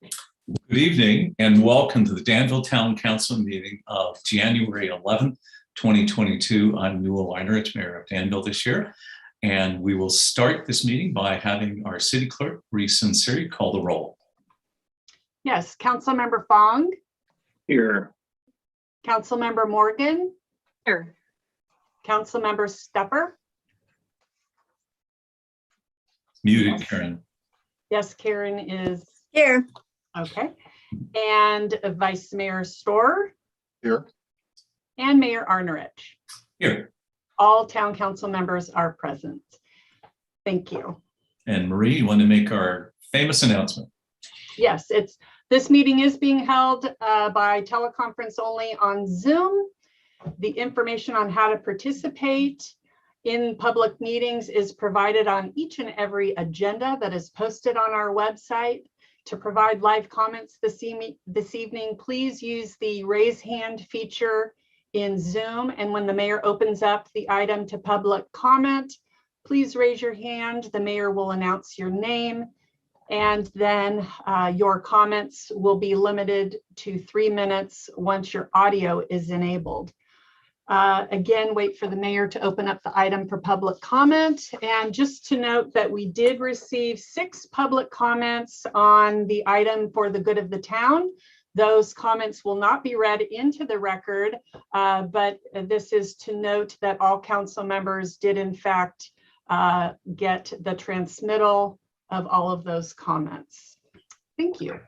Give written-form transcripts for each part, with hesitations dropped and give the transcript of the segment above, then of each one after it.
Good evening and welcome to the Danville Town Council meeting of January 11th, 2022. I'm Newell Einerich, Mayor of Danville this year, and we will start this meeting by having our City Clerk, Reese Sinceri, call the roll. Yes, Councilmember Fong. Here. Councilmember Morgan. Here. Councilmember Stepper. Muted, Yes. Karen. Yes, Karen is Here. okay. And Vice Mayor Storer Here. and Mayor Arnerich. Here. All town council members are present. Thank you. And Marie, you want to make our famous announcement? Yes, this meeting is being held by teleconference only on Zoom. The information on how to participate in public meetings is provided on each and every agenda that is posted on our website. To provide live comments this evening, please use the raise hand feature in Zoom. And when the mayor opens up the item to public comment, please raise your hand. The mayor will announce your name, and then your comments will be limited to 3 minutes once your audio is enabled. Again, wait for the mayor to open up the item for public comment. And just to note that we did receive 6 public comments on the item for the good of the town. Those comments will not be read into the record, but this is to note that all council members did in fact get the transmittal of all of those comments. Thank you.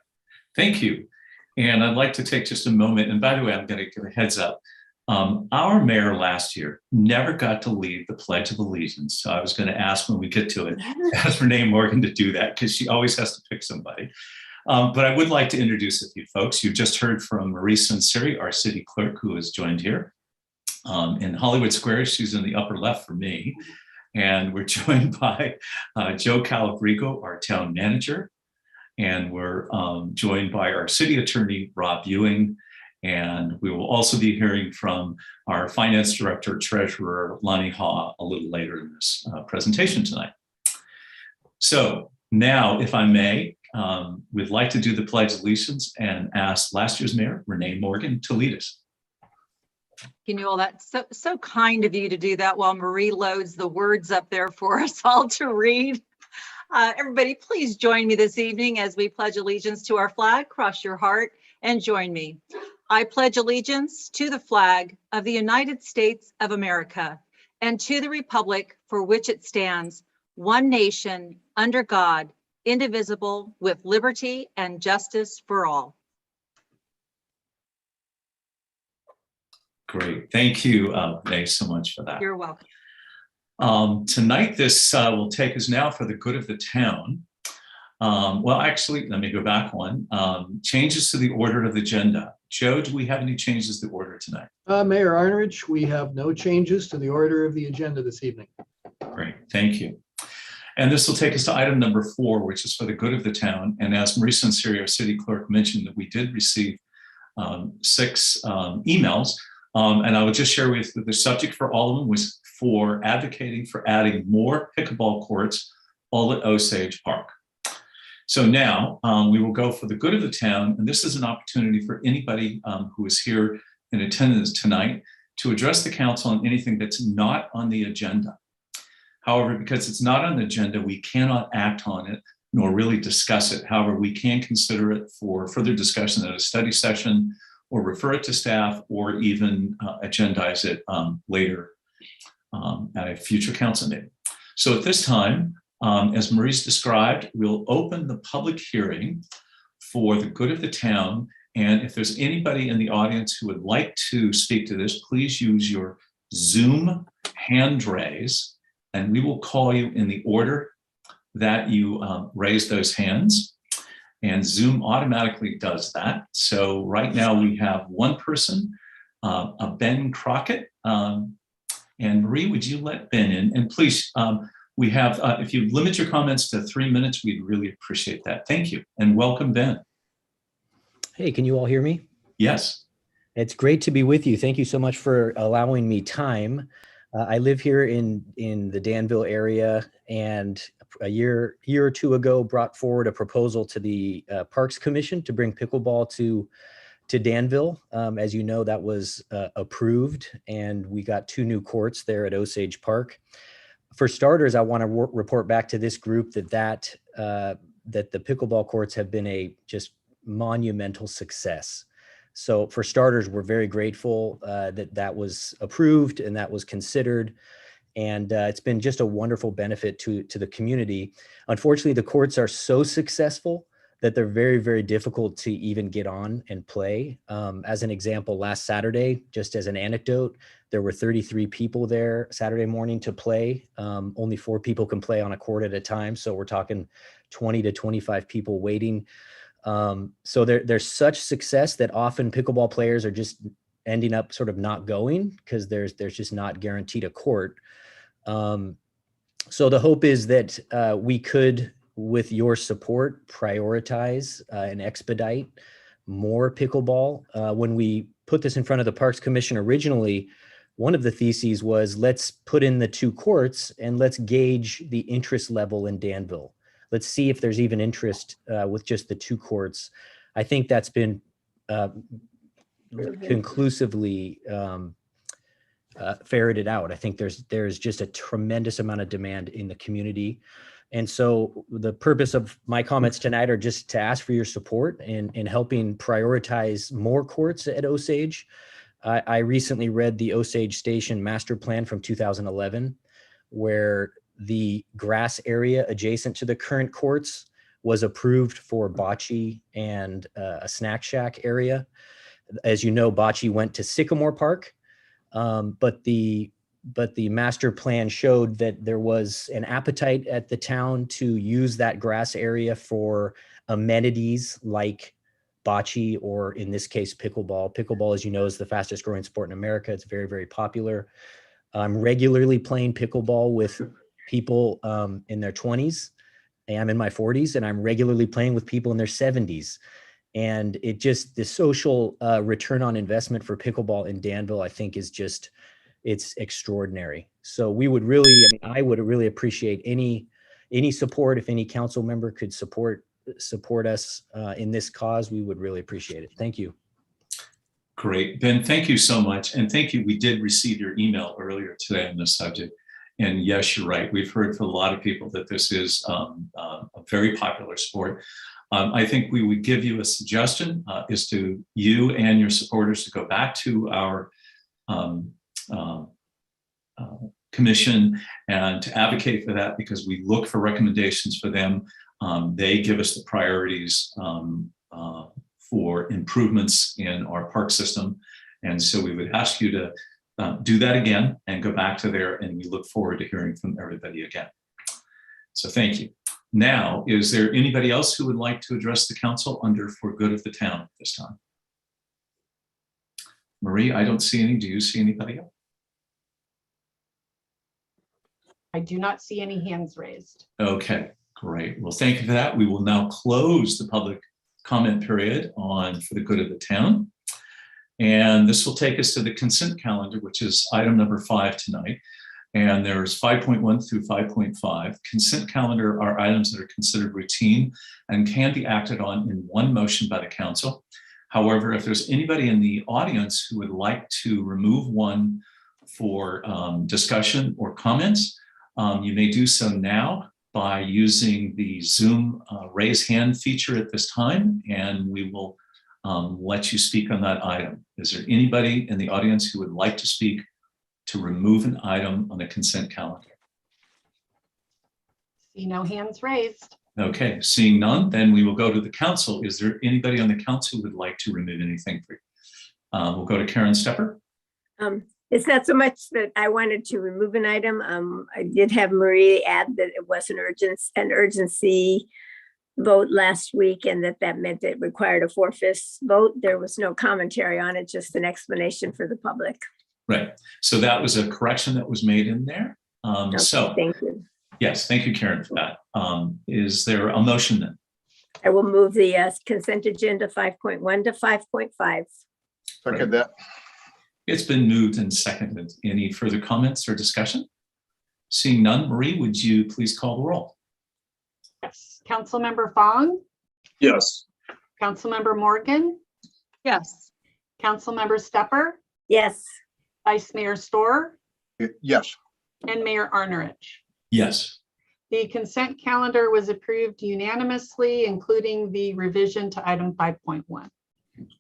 Thank you. And I'd like to take just a moment, and by the way, I'm going to give a heads up. Our mayor last year never got to lead the Pledge of Allegiance. So I was going to ask when we get to it, ask Renee Morgan to do that because she always has to pick somebody. But I would like to introduce a few folks. You just heard from Marie Sinceri, our city clerk, who has joined here. In Hollywood Square, she's in the upper left for me. And we're joined by Joe Calabrigo, our town manager. And we're joined by our city attorney, Rob Ewing. And we will also be hearing from our finance director, treasurer, Lonnie Haw, a little later in this presentation tonight. So now, if I may, we'd like to do the Pledge of Allegiance and ask last year's mayor, Renee Morgan, to lead us. You know, that's so kind of you to do that while Marie loads the words up there for us all to read. Everybody, please join me this evening as we pledge allegiance to our flag. Cross your heart and join me. I pledge allegiance to the flag of the United States of America and to the republic for which it stands, one nation, under God, indivisible, with liberty and justice for all. Great. Thank you, Renee, so much for that. You're welcome. Tonight, this will take us now for the good of the town. Well, actually, let me go back one. Changes to the order of the agenda. Joe, do we have any changes to the order tonight? Mayor Arnerich, we have no changes to the order of the agenda this evening. Great, thank you. And this will take us to item number 4, which is for the good of the town. And as Marie Sinceri, our city clerk, mentioned, that we did receive 6 emails. And I will just share with you the subject for all of them was for advocating for adding more pickleball courts all at Osage Park. So now we will go for the good of the town, and this is an opportunity for anybody who is here in attendance tonight to address the council on anything that's not on the agenda. However, because it's not on the agenda, we cannot act on it nor really discuss it. However, we can consider it for further discussion at a study session or refer it to staff or even agendize it later at a future council meeting. So at this time, as Marie's described, we'll open the public hearing for the good of the town. And if there's anybody in the audience who would like to speak to this, please use your Zoom hand raise, and we will call you in the order that you raise those hands. And Zoom automatically does that. So right now we have one person, a Ben Crockett. And Marie, would you let Ben in? And please, we have, if you limit your comments to 3 minutes, we'd really appreciate that. Thank you. And welcome, Ben. Hey, can you all hear me? Yes. It's great to be with you. Thank you so much for allowing me time. I live here in the Danville area, and a year or two ago brought forward a proposal to the Parks Commission to bring pickleball to Danville. As you know, that was approved, and we got 2 new courts there at Osage Park. For starters, I want to report back to this group that the pickleball courts have been a just monumental success. So for starters, we're very grateful that was approved and that was considered. And it's been just a wonderful benefit to the community. Unfortunately, the courts are so successful that they're very, very difficult to even get on and play. As an example, last Saturday, just as an anecdote, there were 33 people there Saturday morning to play. Only 4 people can play on a court at a time. So we're talking 20 to 25 people waiting. So there's such success that often pickleball players are just ending up sort of not going because there's just not guaranteed a court. So the hope is that we could, with your support, prioritize and expedite more pickleball. When we put this in front of the Parks Commission originally, one of the theses was let's put in the 2 courts and let's gauge the interest level in Danville. Let's see if there's even interest with just the 2 courts. I think that's been conclusively ferreted out. I think there's just a tremendous amount of demand in the community. And so the purpose of my comments tonight are just to ask for your support in helping prioritize more courts at Osage. I recently read the Osage Station Master Plan from 2011, where the grass area adjacent to the current courts was approved for bocce and a snack shack area. As you know, bocce went to Sycamore Park, but the master plan showed that there was an appetite at the town to use that grass area for amenities like bocce, or in this case, pickleball. Pickleball, as you know, is the fastest growing sport in America. It's very, very popular. I'm regularly playing pickleball with people in their 20s. I'm in my 40s, and I'm regularly playing with people in their 70s. And it just, the social return on investment for pickleball in Danville, I think is just, it's extraordinary. So we would really, I would really appreciate any support. If any council member could support us in this cause, we would really appreciate it. Thank you. Great, Ben, thank you so much. And thank you. We did receive your email earlier today on this subject. And yes, you're right. We've heard from a lot of people that this is a very popular sport. I think we would give you a suggestion is to you and your supporters to go back to our commission and to advocate for that, because we look for recommendations for them. They give us the priorities for improvements in our park system. And so we would ask you to do that again and go back to there, and we look forward to hearing from everybody again. So thank you. Now, is there anybody else who would like to address the council under For Good of the Town at this time? Marie, I don't see any. Do you see anybody else? I do not see any hands raised. Okay, great. Well, thank you for that. We will now close the public comment period on For the Good of the Town. And this will take us to the consent calendar, which is item number 5 tonight. And there's 5.1 through 5.5. Consent calendar are items that are considered routine and can be acted on in one motion by the council. However, if there's anybody in the audience who would like to remove one for discussion or comments, you may do so now by using the Zoom raise hand feature at this time, and we will let you speak on that item. Is there anybody in the audience who would like to speak to remove an item on the consent calendar? See no hands raised. Okay, seeing none, then we will go to the council. Is there anybody on the council who would like to remove anything? We'll go to Karen Stepper. It's not so much that I wanted to remove an item. I did have Marie add that it was an urgency vote last week, and that meant it required a 4/5 vote. There was no commentary on it, just an explanation for the public. Right. So that was a correction that was made in there. Okay, So thank you. yes, thank you, Karen, for that. Is there a motion then? I will move the consent agenda 5.1 to 5.5. Second that. It's been moved and seconded. Any further comments or discussion? Seeing none, Marie, would you please call the roll? Yes. Councilmember Fong, Yes. Councilmember Morgan, Yes. Councilmember Stepper, Yes. Vice Mayor Storr, Yes. and Mayor Arnerich. Yes. The consent calendar was approved unanimously, including the revision to item 5.1.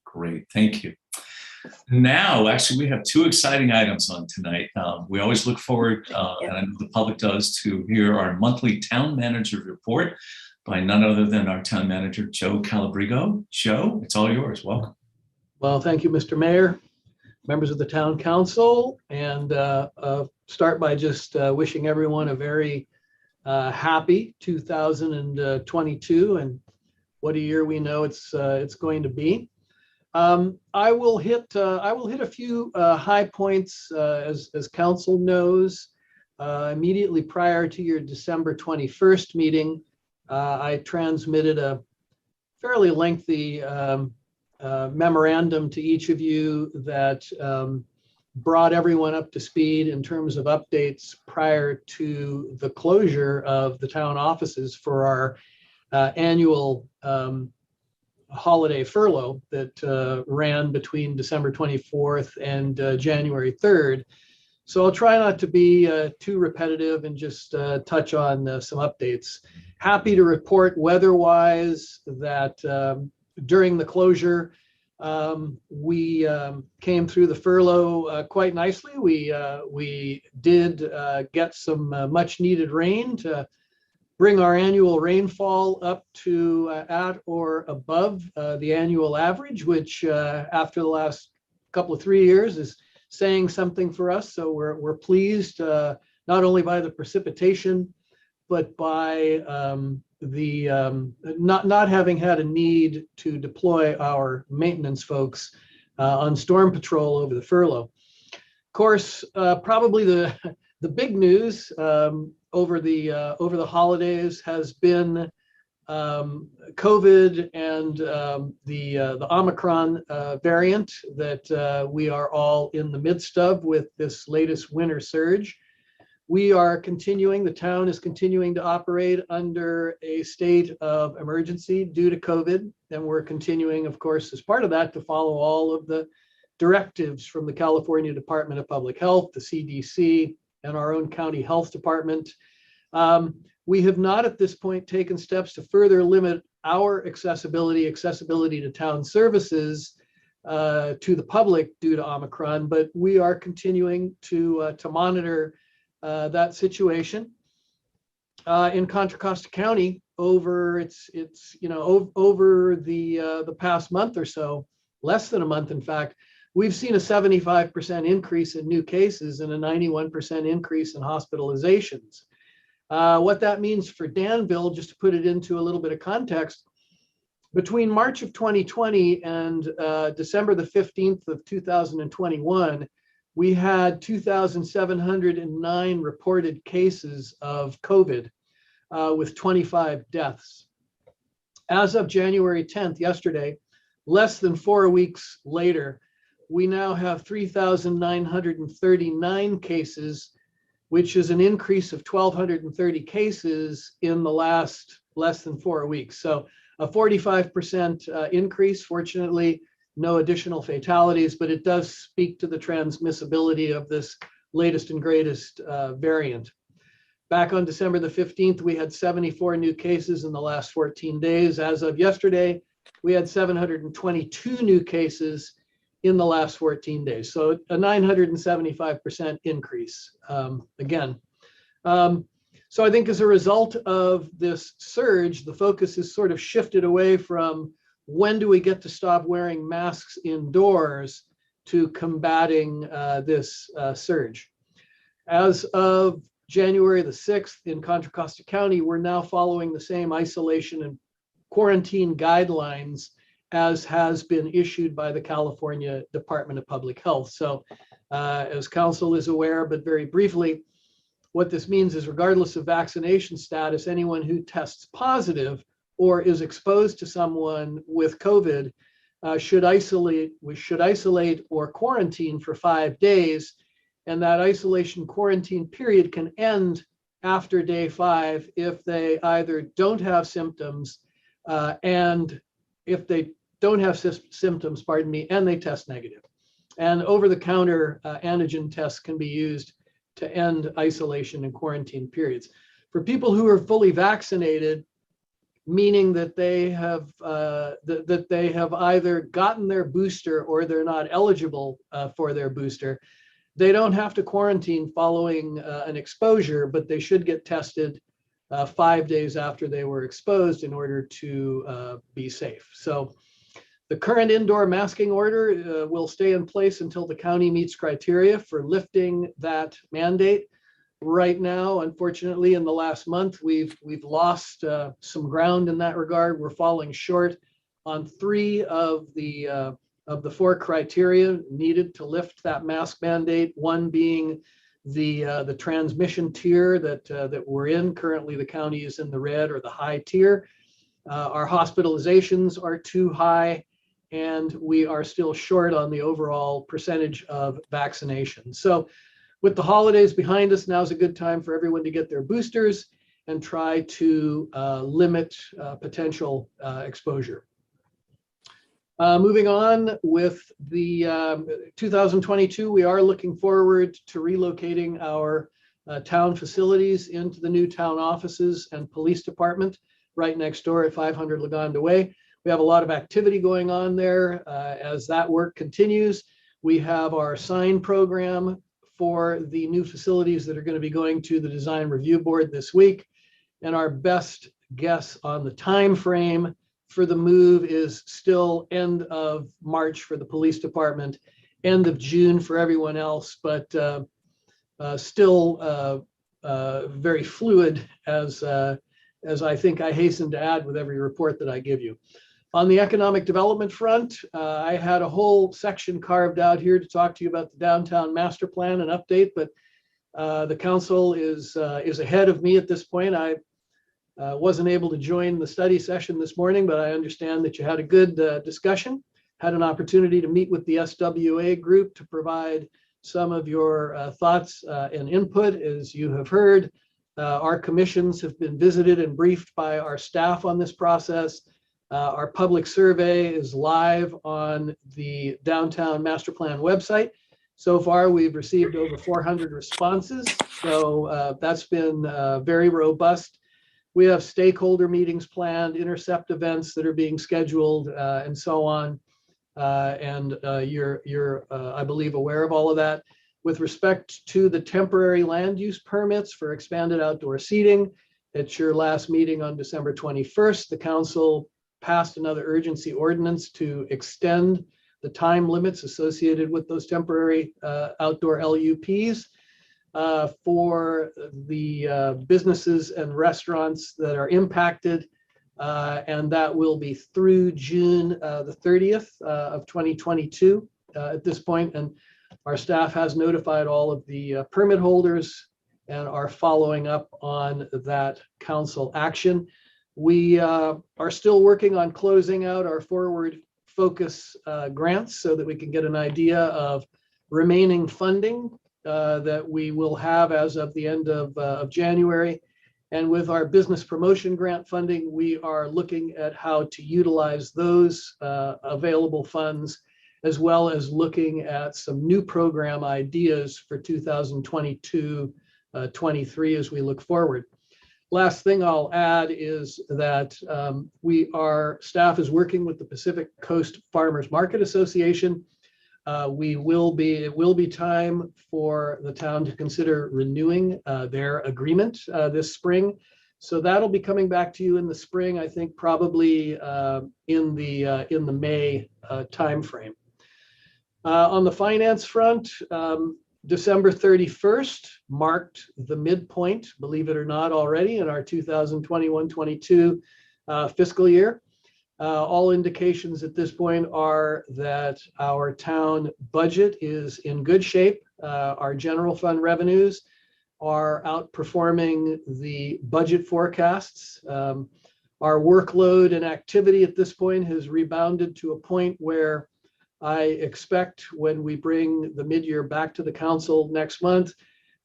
Great, thank you. Now, actually, we have two exciting items on tonight. We always look forward, and I know the public does, to hear our monthly town manager report by none other than our town manager, Joe Calabrigo. Joe, it's all yours. Welcome. Well, thank you, Mr. Mayor, members of the town council, and start by just wishing everyone a very happy 2022, and what a year we know it's going to be. I will hit a few high points as council knows. Immediately prior to your December 21st meeting, I transmitted a fairly lengthy memorandum to each of you that brought everyone up to speed in terms of updates prior to the closure of the town offices for our annual holiday furlough that ran between December 24th and January 3rd. So I'll try not to be too repetitive and just touch on some updates. Happy to report weather-wise that during the closure, we came through the furlough quite nicely. We did get some much needed rain to bring our annual rainfall up to at or above the annual average, which after the last couple of 3 years is saying something for us. So we're pleased not only by the precipitation, but by not having had a need to deploy our maintenance folks on storm patrol over the furlough. Of course, probably the big news over the holidays has been COVID and the Omicron variant that we are all in the midst of with this latest winter surge. We are continuing, the town is continuing to operate under a state of emergency due to COVID. And we're continuing, of course, as part of that, to follow all of the directives from the California Department of Public Health, the CDC, and our own county health department. We have not at this point taken steps to further limit our accessibility to town services to the public due to Omicron, but we are continuing to monitor that situation. In Contra Costa County, over over the past month or so, less than a month, in fact, we've seen a 75% increase in new cases and a 91% increase in hospitalizations. What that means for Danville, just to put it into a little bit of context, between March of 2020 and December the 15th of 2021, we had 2,709 reported cases of COVID with 25 deaths. As of January 10th, yesterday, less than 4 weeks later, we now have 3,939 cases, which is an increase of 1,230 cases in the last less than 4 weeks. So a 45% increase. Fortunately, no additional fatalities, but it does speak to the transmissibility of this latest and greatest variant. Back on December the 15th, we had 74 new cases in the last 14 days. As of yesterday, we had 722 new cases in the last 14 days. So a 975% increase again. So I think as a result of this surge, the focus is sort of shifted away from when do we get to stop wearing masks indoors to combating this surge. As of January the 6th in Contra Costa County, we're now following the same isolation and quarantine guidelines as has been issued by the California Department of Public Health. So as council is aware, but very briefly, what this means is regardless of vaccination status, anyone who tests positive or is exposed to someone with COVID should isolate or quarantine for 5 days. And that isolation quarantine period can end after day 5 if they either don't have symptoms and if they don't have symptoms, pardon me, and they test negative. And over-the-counter antigen tests can be used to end isolation and quarantine periods. For people who are fully vaccinated, meaning that they have that they have either gotten their booster or they're not eligible for their booster, they don't have to quarantine following an exposure, but they should get tested 5 days after they were exposed in order to be safe. So the current indoor masking order will stay in place until the county meets criteria for lifting that mandate. Right now, unfortunately, in the last month, we've lost some ground in that regard. We're falling short on 3 of the 4 criteria needed to lift that mask mandate. One being the transmission tier that we're in. Currently, the county is in the red or the high tier. Our hospitalizations are too high, and we are still short on the overall percentage of vaccination. So with the holidays behind us, now's a good time for everyone to get their boosters and try to limit potential exposure. Moving on with the 2022, we are looking forward to relocating our town facilities into the new town offices and police department right next door at 500 Lagonda Way. We have a lot of activity going on there as that work continues. We have our sign program for the new facilities that are going to be going to the design review board this week. And our best guess on the time frame for the move is still end of March for the police department, end of June for everyone else, but still very fluid as I think I hasten to add with every report that I give you. On the economic development front, I had a whole section carved out here to talk to you about the downtown master plan and update, but the council is ahead of me at this point. I wasn't able to join the study session this morning, but I understand that you had a good discussion, had an opportunity to meet with the SWA group to provide some of your thoughts and input. As you have heard, our commissions have been visited and briefed by our staff on this process. Our public survey is live on the Downtown Master Plan website. So far, we've received over 400 responses, so that's been very robust. We have stakeholder meetings planned, intercept events that are being scheduled, and so on. You're I believe, aware of all of that. With respect to the temporary land use permits for expanded outdoor seating, at your last meeting on December 21st, the council passed another urgency ordinance to extend the time limits associated with those temporary outdoor LUPs for the businesses and restaurants that are impacted. And that will be through June the 30th of 2022 at this point. And our staff has notified all of the permit holders and are following up on that council action. We are still working on closing out our forward focus grants so that we can get an idea of remaining funding that we will have as of the end of January. And with our business promotion grant funding, we are looking at how to utilize those available funds, as well as looking at some new program ideas for 2022-23 as we look forward. Last thing I'll add is that staff is working with the Pacific Coast Farmers Market Association. It will be time for the town to consider renewing their agreement this spring. So that'll be coming back to you in the spring, I think probably in the May timeframe. On the finance front, December 31st marked the midpoint, believe it or not, already in our 2021-22 fiscal year. All indications at this point are that our town budget is in good shape. Our general fund revenues are outperforming the budget forecasts. Our workload and activity at this point has rebounded to a point where I expect when we bring the mid-year back to the council next month,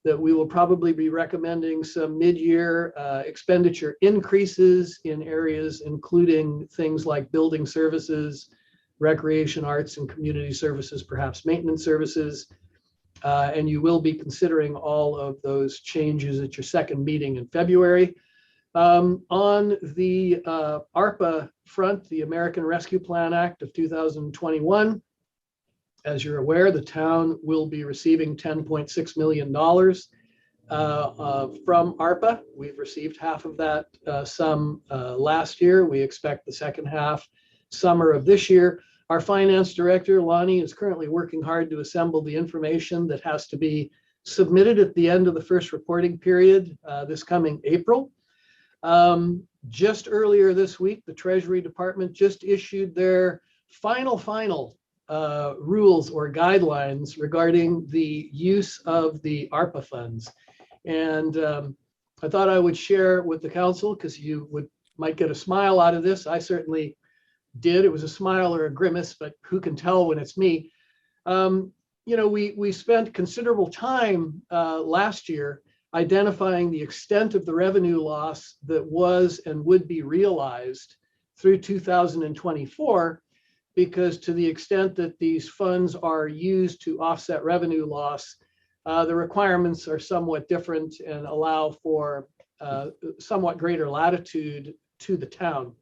that we will probably be recommending some mid-year expenditure increases in areas including things like building services, recreation, arts, and community services, perhaps maintenance services. And you will be considering all of those changes at your second meeting in February. On the ARPA front, the American Rescue Plan Act of 2021, as you're aware, the town will be receiving $10.6 million from ARPA. We've received half of that sum last year. We expect the second half summer of this year. Our finance director, Lonnie, is currently working hard to assemble the information that has to be submitted at the end of the first reporting period this coming April. Just earlier this week, the Treasury Department just issued their final rules or guidelines regarding the use of the ARPA funds. And I thought I would share with the council, because you might get a smile out of this. I certainly did. It was a smile or a grimace, but who can tell when it's me? We spent considerable time last year identifying the extent of the revenue loss that was and would be realized through 2024, because to the extent that these funds are used to offset revenue loss, the requirements are somewhat different and allow for somewhat greater latitude to the town.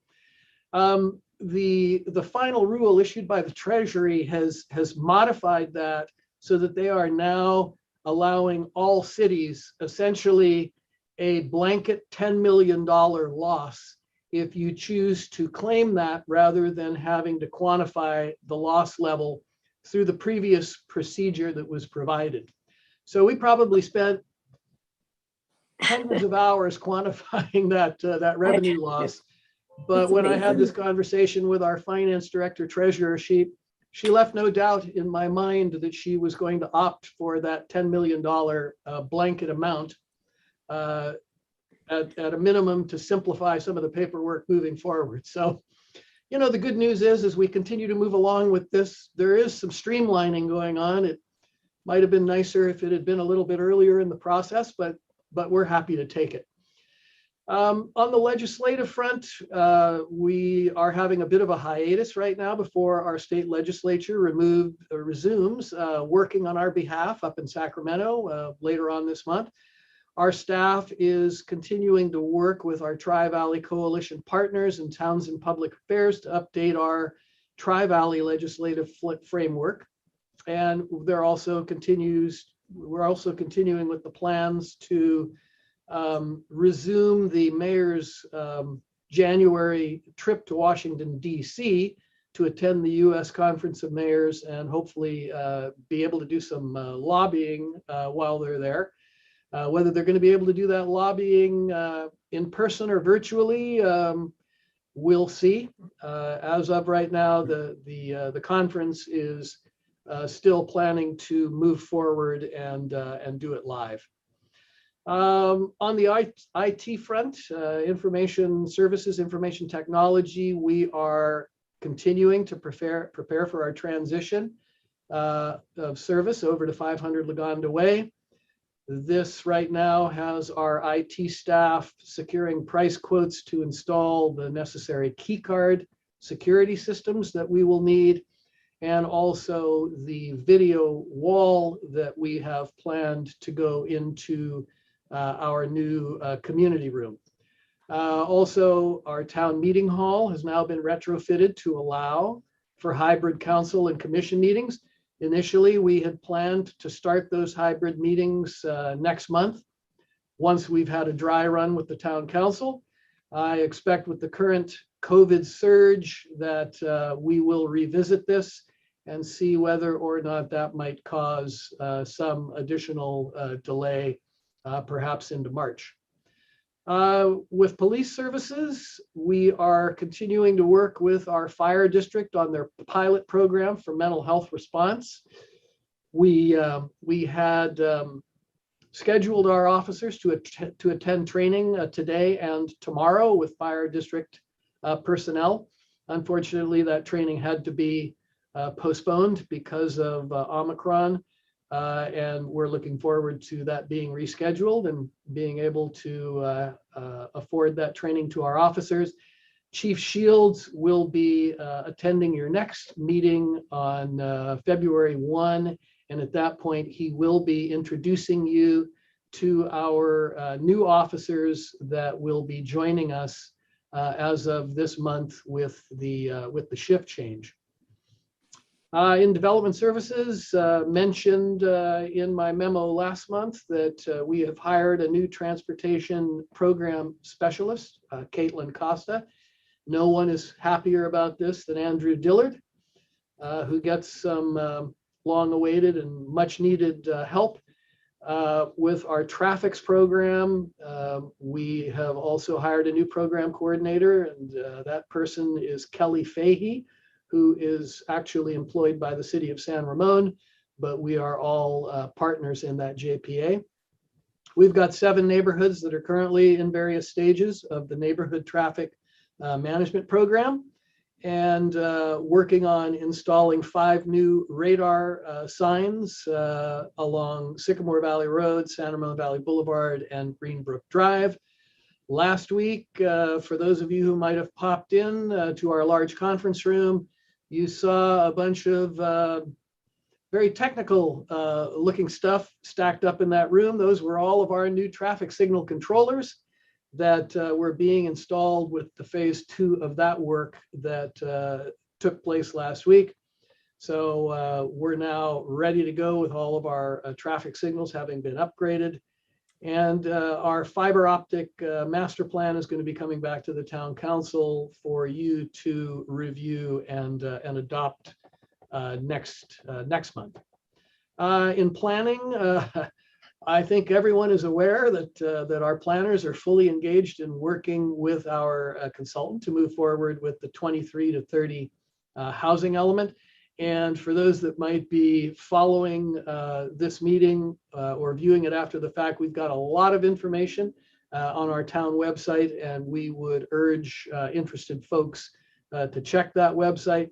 The final rule issued by the Treasury has modified that so that they are now allowing all cities essentially a blanket $10 million loss if you choose to claim that, rather than having to quantify the loss level through the previous procedure that was provided. So we probably spent hundreds of hours quantifying that revenue loss. But when I had this conversation with our finance director treasurer, she left no doubt in my mind that she was going to opt for that $10 million blanket amount at a minimum to simplify some of the paperwork moving forward. So, the good news is, as we continue to move along with this, there is some streamlining going on. It might have been nicer if it had been a little bit earlier in the process, but we're happy to take it. On the legislative front, we are having a bit of a hiatus right now before our state legislature resumes working on our behalf up in Sacramento later on this month. Our staff is continuing to work with our Tri-Valley Coalition partners and Townsend Public Affairs to update our Tri-Valley legislative framework. And we're also continuing with the plans to resume the mayor's January trip to Washington, D.C. to attend the U.S. Conference of Mayors and hopefully be able to do some lobbying while they're there. Whether they're going to be able to do that lobbying in person or virtually, we'll see. As of right now, the conference is still planning to move forward and do it live. On the IT front, information services, information technology, we are continuing to prepare for our transition of service over to 500 Lagonda Way. This right now has our IT staff securing price quotes to install the necessary key card security systems that we will need, and also the video wall that we have planned to go into our new community room. Also, our town meeting hall has now been retrofitted to allow for hybrid council and commission meetings. Initially, we had planned to start those hybrid meetings next month, once we've had a dry run with the town council. I expect with the current COVID surge that we will revisit this and see whether or not that might cause some additional delay, perhaps into March. With police services, we are continuing to work with our fire district on their pilot program for mental health response. We had scheduled our officers to attend training today and tomorrow with fire district personnel. Unfortunately, that training had to be postponed because of Omicron. And we're looking forward to that being rescheduled and being able to afford that training to our officers. Chief Shields will be attending your next meeting on February 1. And at that point, he will be introducing you to our new officers that will be joining us as of this month with the shift change. In development services, mentioned in my memo last month that we have hired a new transportation program specialist, Caitlin Costa. No one is happier about this than Andrew Dillard, who gets some long-awaited and much-needed help with our traffics program. We have also hired a new program coordinator, and that person is Kelly Fahey, who is actually employed by the city of San Ramon, but we are all partners in that JPA. We've got 7 neighborhoods that are currently in various stages of the neighborhood traffic management program, and working on installing 5 new radar signs along Sycamore Valley Road, San Ramon Valley Boulevard, and Greenbrook Drive. Last week, for those of you who might have popped in to our large conference room, you saw a bunch of very technical looking stuff stacked up in that room. Those were all of our new traffic signal controllers that were being installed with the phase 2 of that work that took place last week. So we're now ready to go with all of our traffic signals having been upgraded. And our fiber optic master plan is going to be coming back to the town council for you to review and adopt next month. In planning, I think everyone is aware that our planners are fully engaged in working with our consultant to move forward with the 23 to 30 housing element. And for those that might be following this meeting or viewing it after the fact, we've got a lot of information on our town website, and we would urge interested folks to check that website.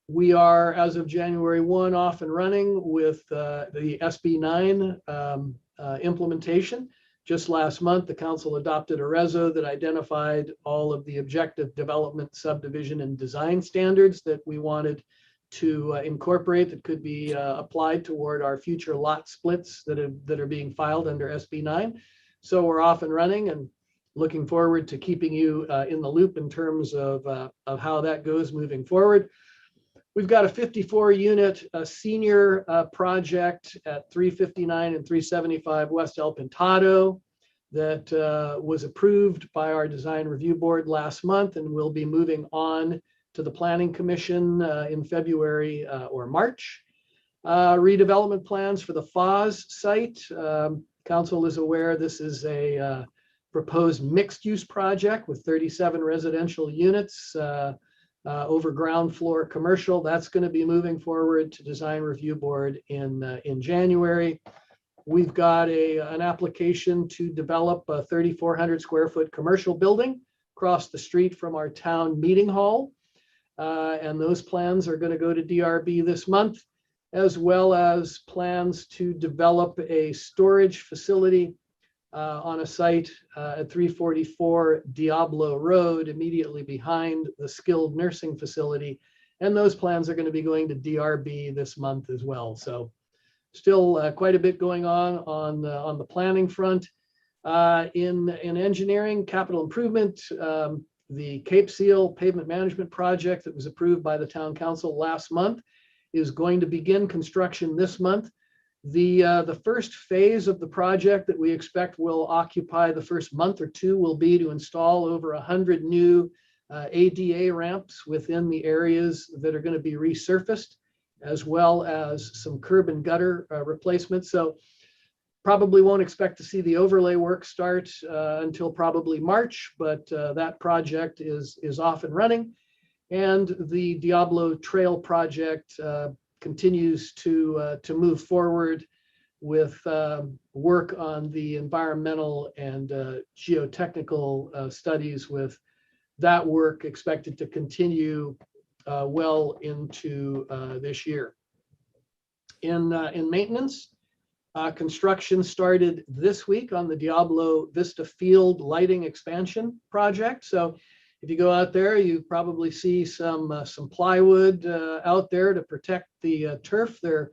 We are, as of January 1, off and running with the SB 9 implementation. Just last month, the council adopted a reso that identified all of the objective development, subdivision, and design standards that we wanted to incorporate that could be applied toward our future lot splits that are being filed under SB 9. So we're off and running and looking forward to keeping you in the loop in terms of how that goes moving forward. We've got a 54-unit senior project at 359 and 375 West El Pintado that was approved by our design review board last month, and will be moving on to the Planning Commission in February or March. Redevelopment plans for the Foz site. Council is aware this is a proposed mixed-use project with 37 residential units over ground floor commercial. That's going to be moving forward to design review board in January. We've got an application to develop a 3,400 square foot commercial building across the street from our town meeting hall. And those plans are going to go to DRB this month, as well as plans to develop a storage facility on a site at 344 Diablo Road, immediately behind the skilled nursing facility. And those plans are going to be going to DRB this month as well. So still quite a bit going on the planning front. In engineering, capital improvement, the Cape Seal pavement management project that was approved by the town council last month is going to begin construction this month. The first phase of the project that we expect will occupy the first month or two will be to install over 100 new ADA ramps within the areas that are going to be resurfaced, as well as some curb and gutter replacements. So probably won't expect to see the overlay work start until probably March, but that project is off and running. And the Diablo Trail project continues to move forward with work on the environmental and geotechnical studies, with that work expected to continue well into this year. In maintenance, Construction started this week on the Diablo Vista Field lighting expansion project. So if you go out there, you probably see some plywood out there to protect the turf. They're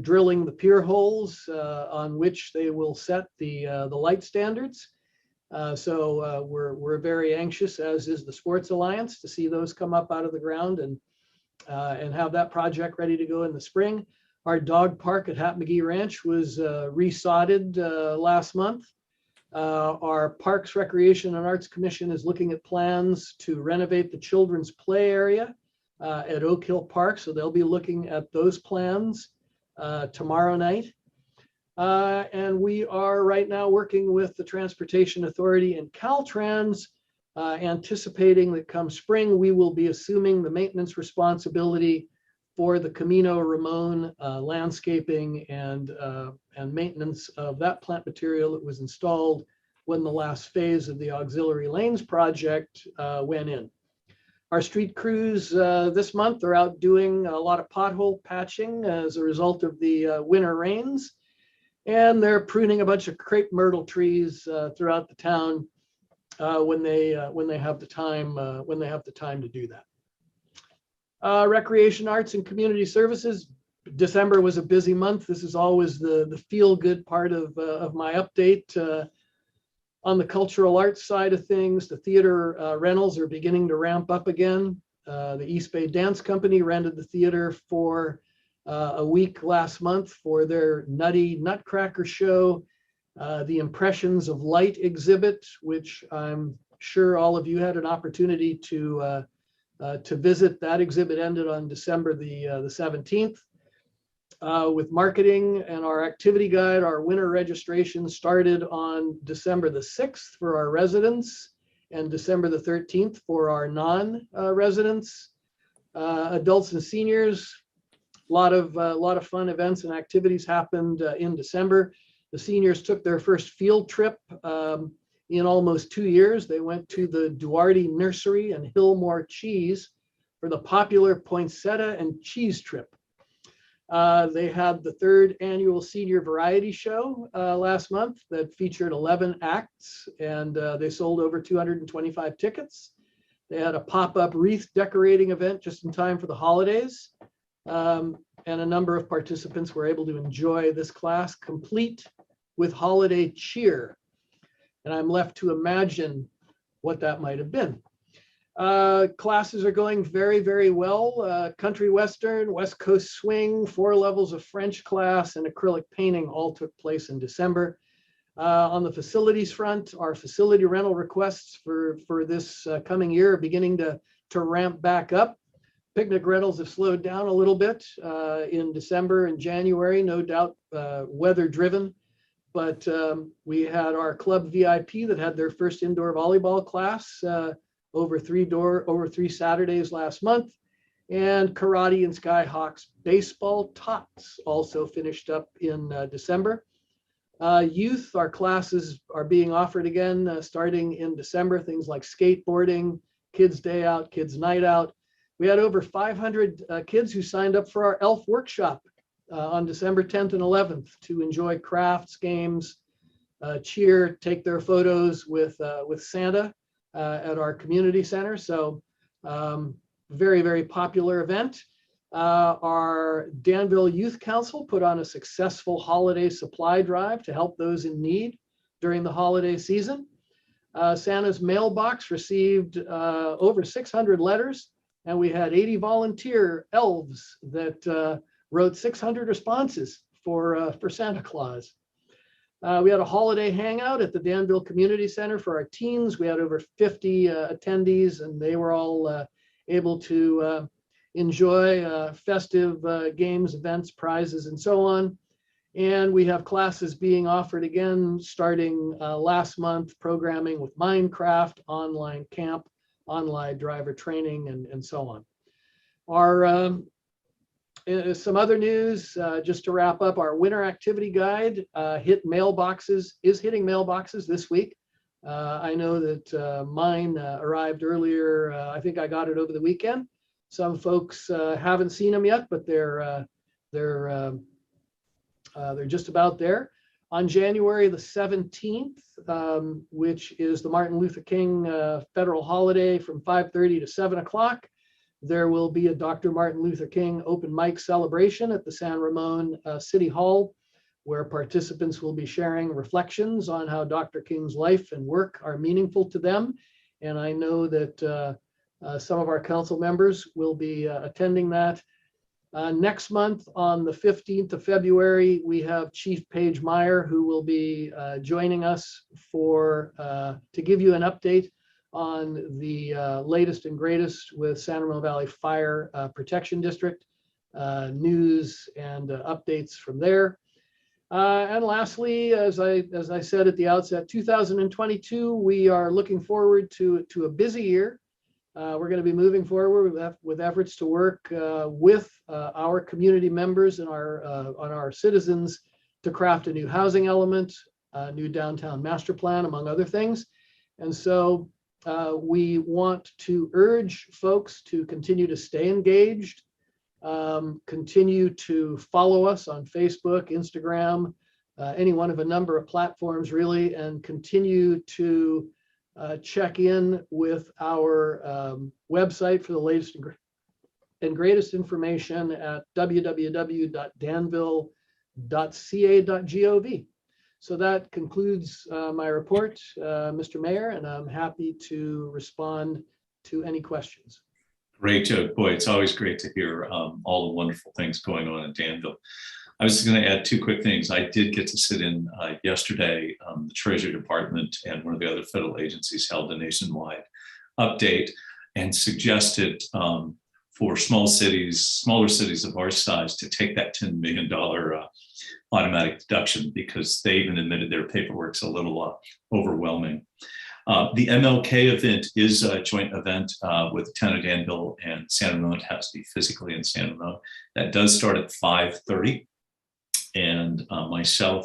drilling the pier holes on which they will set the light standards. So we're very anxious, as is the Sports Alliance, to see those come up out of the ground and have that project ready to go in the spring. Our dog park at Hat McGee Ranch was resodded last month. Our Parks, Recreation and Arts Commission is looking at plans to renovate the children's play area at Oak Hill Park. So they'll be looking at those plans tomorrow night. And we are right now working with the Transportation Authority and Caltrans, anticipating that come spring, we will be assuming the maintenance responsibility for the Camino Ramon landscaping and maintenance of that plant material that was installed when the last phase of the auxiliary lanes project went in. Our street crews this month are out doing a lot of pothole patching as a result of the winter rains, and they're pruning a bunch of crepe myrtle trees throughout the town when they have the time to do that. Recreation, Arts, and Community Services. December was a busy month. This is always the feel-good part of my update. On the cultural arts side of things, the theater rentals are beginning to ramp up again. The East Bay Dance Company rented the theater for a week last month for their Nutty Nutcracker show. The Impressions of Light exhibit, which I'm sure all of you had an opportunity to visit. That exhibit ended on December the 17th. With marketing and our activity guide, our winter registration started on December the 6th for our residents and December the 13th for our non-residents. Adults and seniors, a lot of fun events and activities happened in December. The seniors took their first field trip in almost 2 years. They went to the Duarte Nursery and Hillmore Cheese for the popular poinsettia and cheese trip. They had the 3rd annual senior variety show last month that featured 11 acts, and they sold over 225 tickets. They had a pop-up wreath decorating event just in time for the holidays. And a number of participants were able to enjoy this class complete with holiday cheer. And I'm left to imagine what that might have been. Classes are going very, very well. Country Western, West Coast Swing, 4 levels of French class, and acrylic painting all took place in December. On the facilities front, our facility rental requests for this coming year are beginning to ramp back up. Picnic rentals have slowed down a little bit in December and January, no doubt weather driven. But we had our club VIP that had their first indoor volleyball class over 3 Saturdays last month. And karate and Skyhawks baseball tots also finished up in December. Youth, our classes are being offered again starting in December, things like skateboarding, Kids Day Out, Kids Night Out. We had over 500 kids who signed up for our ELF workshop on December 10th and 11th to enjoy crafts, games, cheer, take their photos with Santa at our community center. So very, very popular event. Our Danville Youth Council put on a successful holiday supply drive to help those in need during the holiday season. Santa's mailbox received over 600 letters, and we had 80 volunteer elves that wrote 600 responses for Santa Claus. We had a holiday hangout at the Danville Community Center for our teens. We had over 50 attendees, and they were all able to enjoy festive games, events, prizes, and so on. And we have classes being offered again starting last month, programming with Minecraft, online camp, online driver training, and so on. Our some other news, just to wrap up, our winter activity guide is hitting mailboxes this week. I know that mine arrived earlier. I think I got it over the weekend. Some folks haven't seen them yet, but they're they're just about there. On January the 17th, which is the Martin Luther King federal holiday from 5:30 to 7 o'clock, there will be a Dr. Martin Luther King open mic celebration at the San Ramon City Hall, where participants will be sharing reflections on how Dr. King's life and work are meaningful to them. And I know that some of our council members will be attending that. Next month, on the 15th of February, we have Chief Paige Meyer, who will be joining us to give you an update on the latest and greatest with San Ramon Valley Fire Protection District, news and updates from there. And lastly, as I said at the outset, 2022, we are looking forward to a busy year. We're going to be moving forward with efforts to work with our community members and on our citizens to craft a new housing element, a new downtown master plan, among other things. And so we want to urge folks to continue to stay engaged, continue to follow us on Facebook, Instagram, any one of a number of platforms really, and continue to check in with our website for the latest and greatest information at www.danville.ca.gov. So that concludes my report, Mr. Mayor, and I'm happy to respond to any questions. Great, Joe. Boy, it's always great to hear all the wonderful things going on in Danville. I was going to add two quick things. I did get to sit in yesterday. The Treasury Department and one of the other federal agencies held a nationwide update and suggested for smaller cities of our size to take that $10 million automatic deduction, because they even admitted their paperwork's a little overwhelming. The Mlk event is a joint event with the town of Danville and San Ramon. It has to be physically in San Ramon. That does start at 5:30. And myself,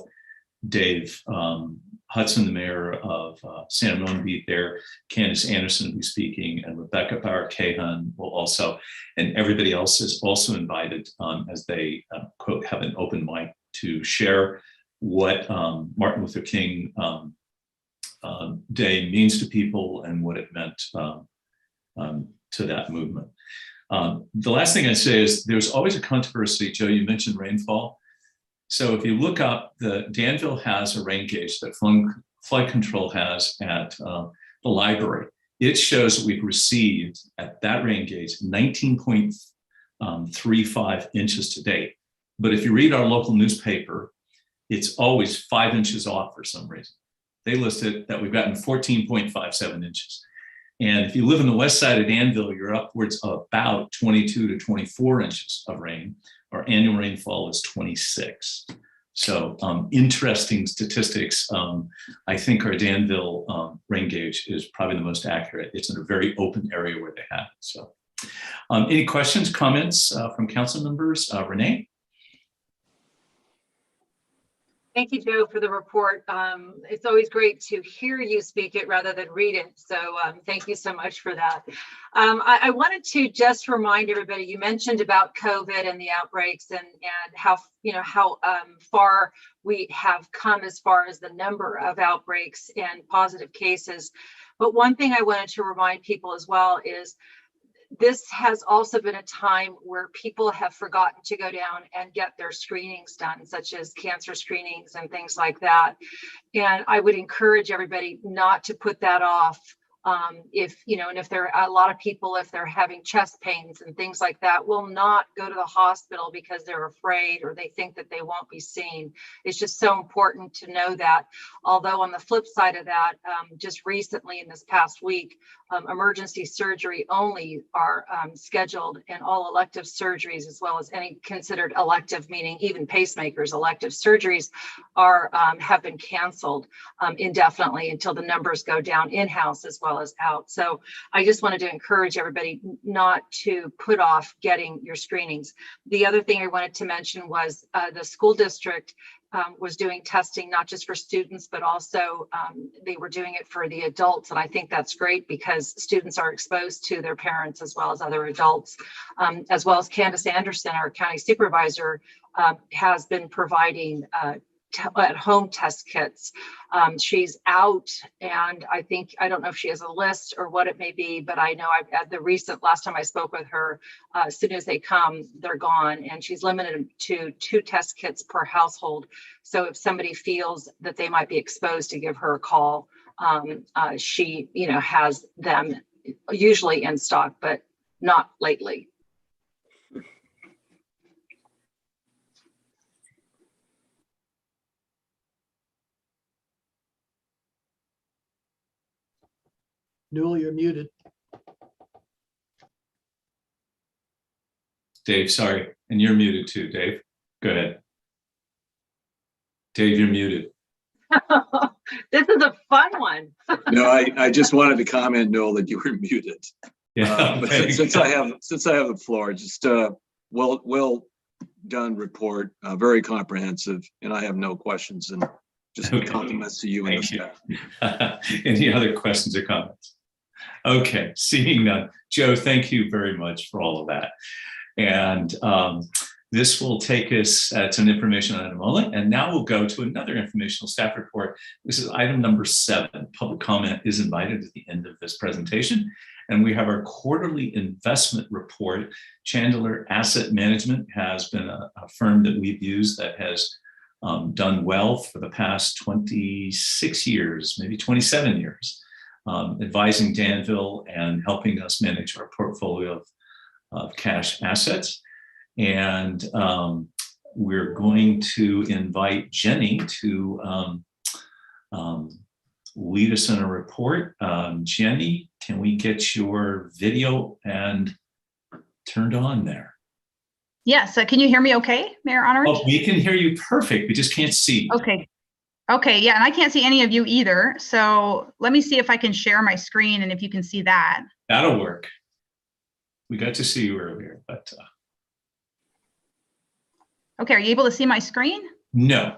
Dave Hudson, the mayor of San Ramon, will be there. Candace Anderson will be speaking, and Rebecca Bauer-Cahan will also, and everybody else is also invited as they, quote, have an open mic to share what Martin Luther King Day means to people and what it meant to that movement. The last thing I say is there's always a controversy. Joe, you mentioned rainfall. So if you look up, Danville has a rain gauge that flood control has at the library. It shows that we've received at that rain gauge 19.35 inches to date. But if you read our local newspaper, it's always 5 inches off for some reason. They listed that we've gotten 14.57 inches. And if you live on the west side of Danville, you're upwards of about 22 to 24 inches of rain. Our annual rainfall is 26. So interesting statistics. I think our Danville rain gauge is probably the most accurate. It's in a very open area where they have it. So any questions, comments from council members? Renee? Thank you, Joe, for the report. It's always great to hear you speak it rather than read it. So thank you so much for that. I wanted to just remind everybody, you mentioned about COVID and the outbreaks and how far we have come as far as the number of outbreaks and positive cases. But one thing I wanted to remind people as well is this has also been a time where people have forgotten to go down and get their screenings done, such as cancer screenings and things like that. And I would encourage everybody not to put that off. If there are a lot of people, if they're having chest pains and things like that, will not go to the hospital because they're afraid or they think that they won't be seen. It's just so important to know that. Although on the flip side of that, just recently in this past week, emergency surgery only are scheduled, and all elective surgeries, as well as any considered elective, meaning even pacemakers, elective surgeries have been canceled indefinitely until the numbers go down in-house as well as out. So I just wanted to encourage everybody not to put off getting your screenings. The other thing I wanted to mention was the school district was doing testing, not just for students, but also they were doing it for the adults. And I think that's great because students are exposed to their parents as well as other adults, as well as Candace Anderson, our county supervisor, has been providing at-home test kits. She's out, and I don't know if she has a list or what it may be, but I know I've had last time I spoke with her, as soon as they come, they're gone, and she's limited to 2 test kits per household. So if somebody feels that they might be exposed, to give her a call. She, has them usually in stock, but not lately. Newell, you're muted. Dave, sorry. And you're muted too, Dave. Go ahead. Dave, you're muted. This is a fun one. No, I just wanted to comment, Noel, that you were muted. Yeah. But since I have the floor, just well done report, very comprehensive, and I have no questions, and just compliments to you and the staff. Any other questions or comments? Okay, seeing none. Joe, thank you very much for all of that. And this will take us to an information item only. And now we'll go to another informational staff report. This is item number 7. Public comment is invited at the end of this presentation. And we have our quarterly investment report. Chandler Asset Management has been a firm that we've used that has done well for the past 26 years, maybe 27 years, advising Danville and helping us manage our portfolio of cash assets. And we're going to invite Jenny to lead us in a report. Jenny, can we get your video and turned on there? Yes. Can you hear me okay, Mayor Honoridge? Oh, we can hear you perfect. We just can't see you. Okay. Okay. Yeah. And I can't see any of you either. So let me see if I can share my screen and if you can see that. That'll work. We got to see you earlier, but. Okay. Are you able to see my screen? No.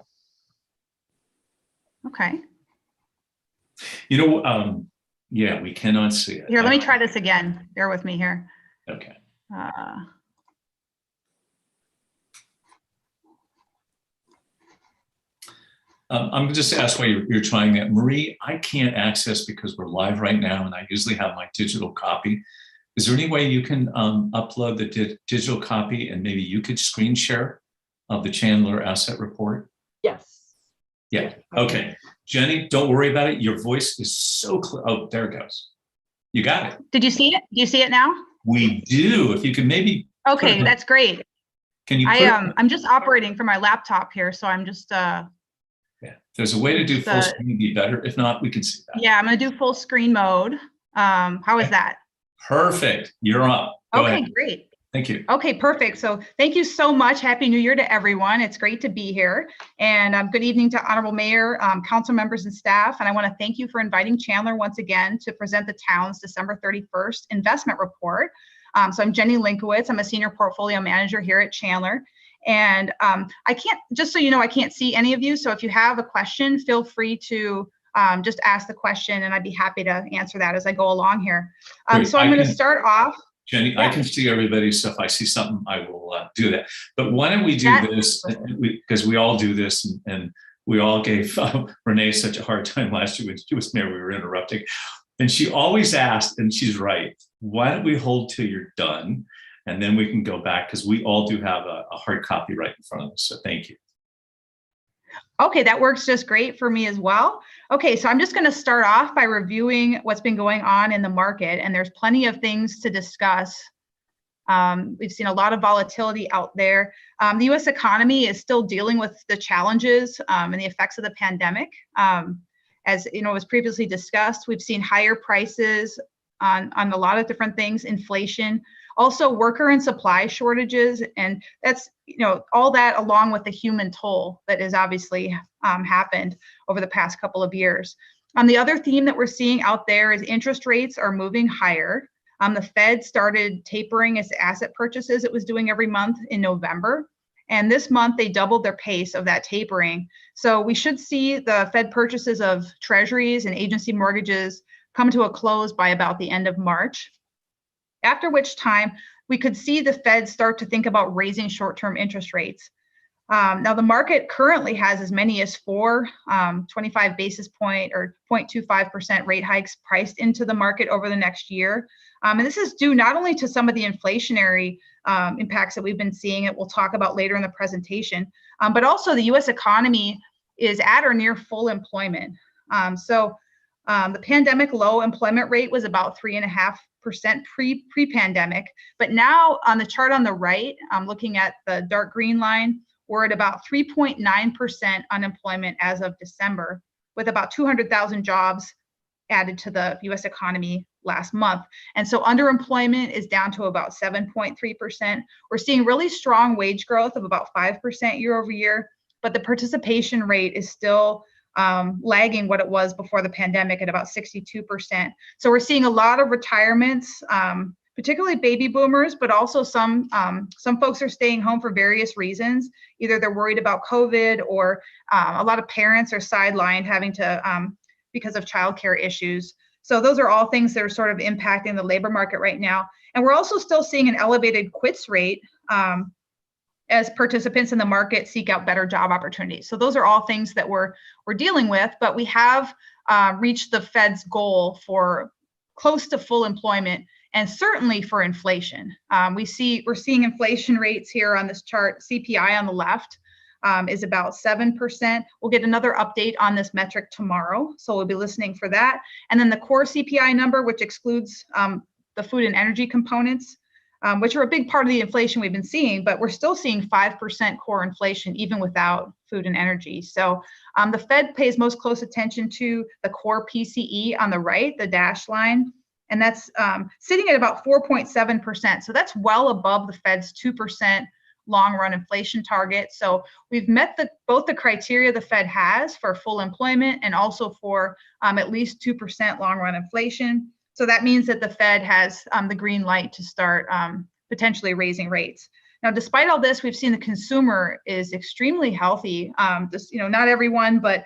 Okay. Yeah, we cannot see it. Here, let me try this again. Bear with me here. Okay. I'm going to just ask why you're trying that. Marie, I can't access because we're live right now and I usually have my digital copy. Is there any way you can upload the digital copy and maybe you could screen share of the Chandler Asset Report? Yes. Yeah, okay. Jenny, don't worry about it. Your voice is so clear. Oh, there it goes. You got it. Did you see it? Do you see it now? We do. If you can maybe. Okay, that's great. Can you? I'm just operating from my laptop here, so I'm just. Yeah, if there's a way to do full screen, it'd be better. If not, we can see that. Yeah, I'm going to do full screen mode. How is that? Perfect. You're up. Go Okay, ahead. great. Thank you. Okay, perfect. So thank you so much. Happy New Year to everyone. It's great to be here. And good evening to Honorable Mayor, council members and staff. And I want to thank you for inviting Chandler once again to present the town's December 31st investment report. So I'm Jenny Linkowitz. I'm a senior portfolio manager here at Chandler. And I can't, just so you know, I can't see any of you. So if you have a question, feel free to just ask the question and I'd be happy to answer that as I go along here. So I'm going to start off. Jenny, yeah. I can see everybody, so if I see something, I will do that. But why don't we do this, because we all do this, and we all gave Renee such a hard time last year when she was mayor, we were interrupting. And she always asked, and she's right, why don't we hold till you're done? And then we can go back, because we all do have a hard copy right in front of us, so thank you. Okay, that works just great for me as well. Okay, so I'm just going to start off by reviewing what's been going on in the market, and there's plenty of things to discuss. We've seen a lot of volatility out there. The U.S. economy is still dealing with the challenges and the effects of the pandemic. As you know, was previously discussed, we've seen higher prices on a lot of different things, inflation, also worker and supply shortages, and that's, you know, all that along with the human toll that has obviously happened over the past couple of years. The other theme that we're seeing out there is interest rates are moving higher. The Fed started tapering its asset purchases it was doing every month in November, And this month, they doubled their pace of that tapering. So we should see the Fed purchases of treasuries and agency mortgages come to a close by about the end of March, after which time we could see the Fed start to think about raising short-term interest rates. Now, the market currently has as many as 4 25 basis point or 0.25% rate hikes priced into the market over the next year. And this is due not only to some of the inflationary impacts that we've been seeing, that we'll talk about later in the presentation, but also the U.S. economy is at or near full employment. The pandemic low employment rate was about 3.5% pre-pandemic, but now on the chart on the right, looking at the dark green line, we're at about 3.9% unemployment as of December, with about 200,000 jobs added to the U.S. economy last month. And so underemployment is down to about 7.3%. We're seeing really strong wage growth of about 5% year over year, but the participation rate is still lagging what it was before the pandemic at about 62%. So we're seeing a lot of retirements, particularly baby boomers, but also some folks are staying home for various reasons. Either they're worried about COVID, or a lot of parents are sidelined having to because of childcare issues. So those are all things that are sort of impacting the labor market right now. And we're also still seeing an elevated quits rate as participants in the market seek out better job opportunities. So those are all things that we're dealing with, but we have reached the Fed's goal for close to full employment, and certainly for inflation. We're seeing inflation rates here on this chart. CPI on the left is about 7%. We'll get another update on this metric tomorrow, so we'll be listening for that. And then the core CPI number, which excludes the food and energy components, which are a big part of the inflation we've been seeing, but we're still seeing 5% core inflation even without food and energy. So the Fed pays most close attention to the core PCE on the right, the dashed line, and that's sitting at about 4.7%. So that's well above the Fed's 2% long-run inflation target. So we've met both the criteria the Fed has for full employment and also for at least 2% long-run inflation. So that means that the Fed has the green light to start potentially raising rates. Now, despite all this, we've seen the consumer is extremely healthy. Not everyone, but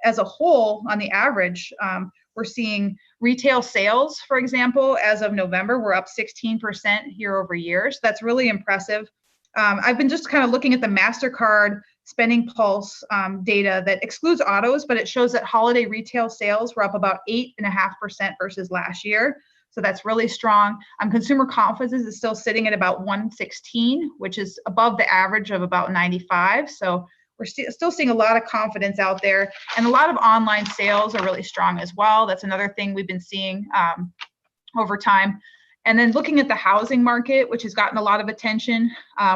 as a whole, on the average, we're seeing retail sales, for example, as of November, we're up 16% year over year. So that's really impressive. I've been just kind of looking at the MasterCard Spending Pulse data that excludes autos, but it shows that holiday retail sales were up about 8.5% versus last year. So that's really strong. Consumer confidence is still sitting at about 116, which is above the average of about 95. So we're still seeing a lot of confidence out there, and a lot of online sales are really strong as well. That's another thing we've been seeing over time. And then looking at the housing market, which has gotten a lot of attention,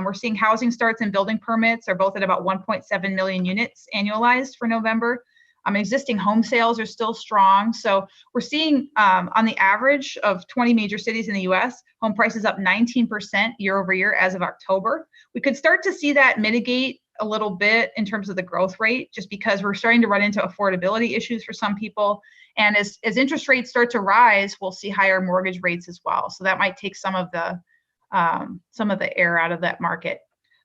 we're seeing housing starts and building permits are both at about 1.7 million units annualized for November. Existing home sales are still strong. So we're seeing on the average of 20 major cities in the US, home prices up 19% year over year as of October. We could start to see that mitigate a little bit in terms of the growth rate, just because we're starting to run into affordability issues for some people. And as interest rates start to rise, we'll see higher mortgage rates as well. So that might take some of the air out of that market.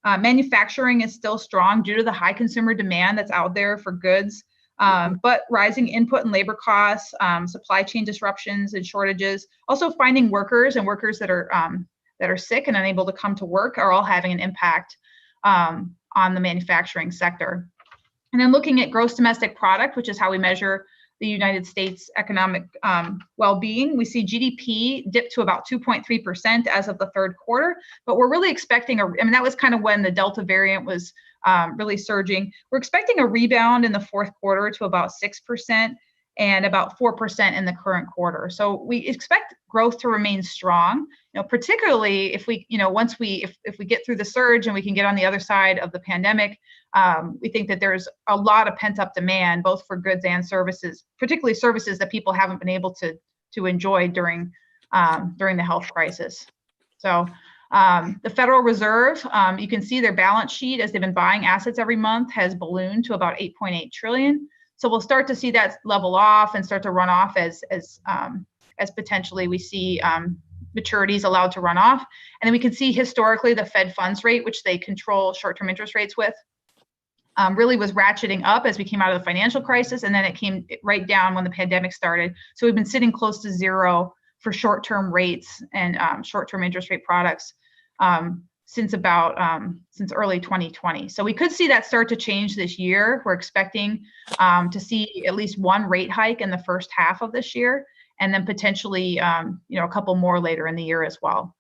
Manufacturing is still strong due to the high consumer demand that's out there for goods, but rising input and labor costs, supply chain disruptions and shortages, also finding workers that are sick and unable to come to work are all having an impact on the manufacturing sector. And then looking at gross domestic product, which is how we measure the United States economic well-being, we see GDP dip to about 2.3% as of the third quarter, but we're really expecting that was kind of when the Delta variant was really surging. We're expecting a rebound in the fourth quarter to about 6% and about 4% in the current quarter. So we expect growth to remain strong, particularly if we get through the surge and we can get on the other side of the pandemic. We think that there's a lot of pent-up demand, both for goods and services, particularly services that people haven't been able to enjoy during the health crisis. So the Federal Reserve, you can see their balance sheet as they've been buying assets every month has ballooned to about 8.8 trillion. So we'll start to see that level off and start to run off as potentially we see maturities allowed to run off. And then we can see historically the Fed funds rate, which they control short-term interest rates with, really was ratcheting up as we came out of the financial crisis, and then it came right down when the pandemic started. So we've been sitting close to zero for short-term rates and short-term interest rate products since early 2020. So we could see that start to change this year. We're expecting to see at least one rate hike in the first half of this year, and then potentially a couple more later in the year as well.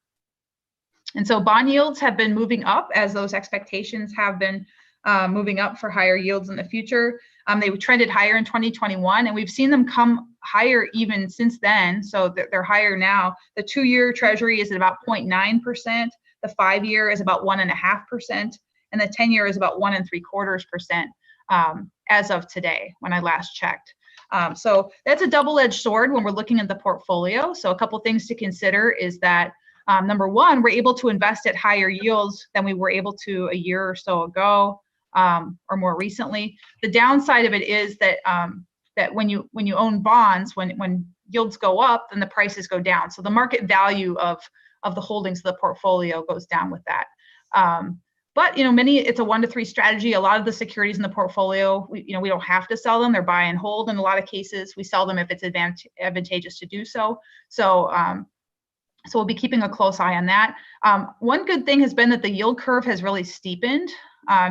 And so bond yields have been moving up as those expectations have been moving up for higher yields in the future. They trended higher in 2021, and we've seen them come higher even since then. So they're higher now. The 2-year Treasury is at about 0.9%. The 5-year is about 1.5%, and the 10-year is about 1.75% as of today, when I last checked. So that's a double-edged sword when we're looking at the portfolio. So a couple things to consider is that number one, we're able to invest at higher yields than we were able to a year or so ago, or more recently. The downside of it is that that when you own bonds, when yields go up, then the prices go down. So the market value of the holdings of the portfolio goes down with that. But it's a 1 to 3 strategy. A lot of the securities in the portfolio, we don't have to sell them. They're buy and hold in a lot of cases. We sell them if it's advantageous to do so. So we'll be keeping a close eye on that. One good thing has been that the yield curve has really steepened,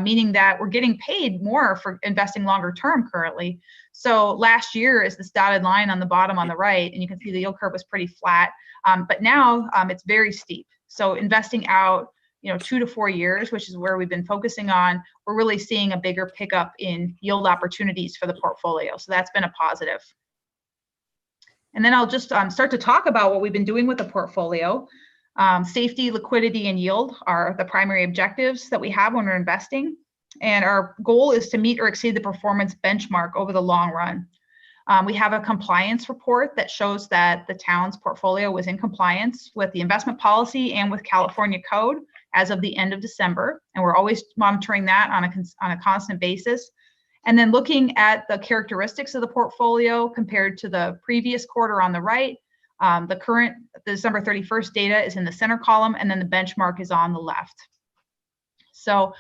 meaning that we're getting paid more for investing longer term currently. So last year is this dotted line on the bottom on the right, and you can see the yield curve was pretty flat. But now it's very steep. So investing out 2 to 4 years, which is where we've been focusing on, we're really seeing a bigger pickup in yield opportunities for the portfolio. So that's been a positive. And then I'll just start to talk about what we've been doing with the portfolio. Safety, liquidity, and yield are the primary objectives that we have when we're investing. And our goal is to meet or exceed the performance benchmark over the long run. We have a compliance report that shows that the town's portfolio was in compliance with the investment policy and with California code as of the end of December. And we're always monitoring that on a constant basis. And then looking at the characteristics of the portfolio compared to the previous quarter on the right, the current December 31st data is in the center column, and then the benchmark is on the left. So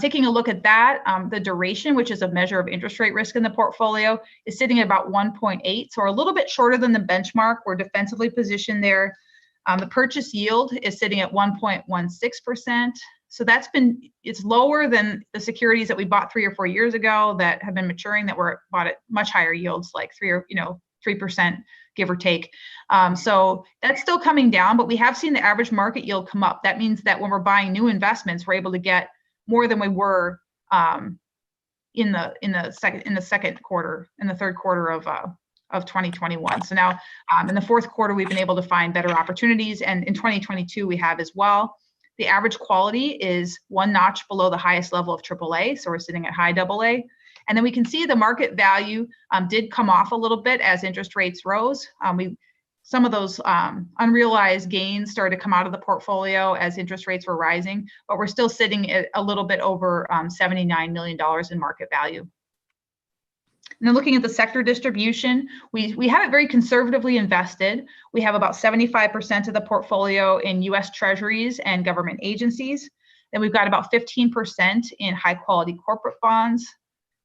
taking a look at that, the duration, which is a measure of interest rate risk in the portfolio, is sitting at about 1.8. So we're a little bit shorter than the benchmark. We're defensively positioned there. The purchase yield is sitting at 1.16%. So it's lower than the securities that we bought 3 or 4 years ago that have been maturing, that were bought at much higher yields, like 3%, give or take. So that's still coming down, but we have seen the average market yield come up. That means that when we're buying new investments, we're able to get more than we were in the third quarter of 2021. So now in the fourth quarter, we've been able to find better opportunities, and in 2022 we have as well. The average quality is 1 notch below the highest level of AAA, so we're sitting at high AA. And then we can see the market value did come off a little bit as interest rates rose. Some of those unrealized gains started to come out of the portfolio as interest rates were rising, but we're still sitting at a little bit over $79 million in market value. And then looking at the sector distribution, we have it very conservatively invested. We have about 75% of the portfolio in U.S. Treasuries and government agencies. Then we've got about 15% in high quality corporate bonds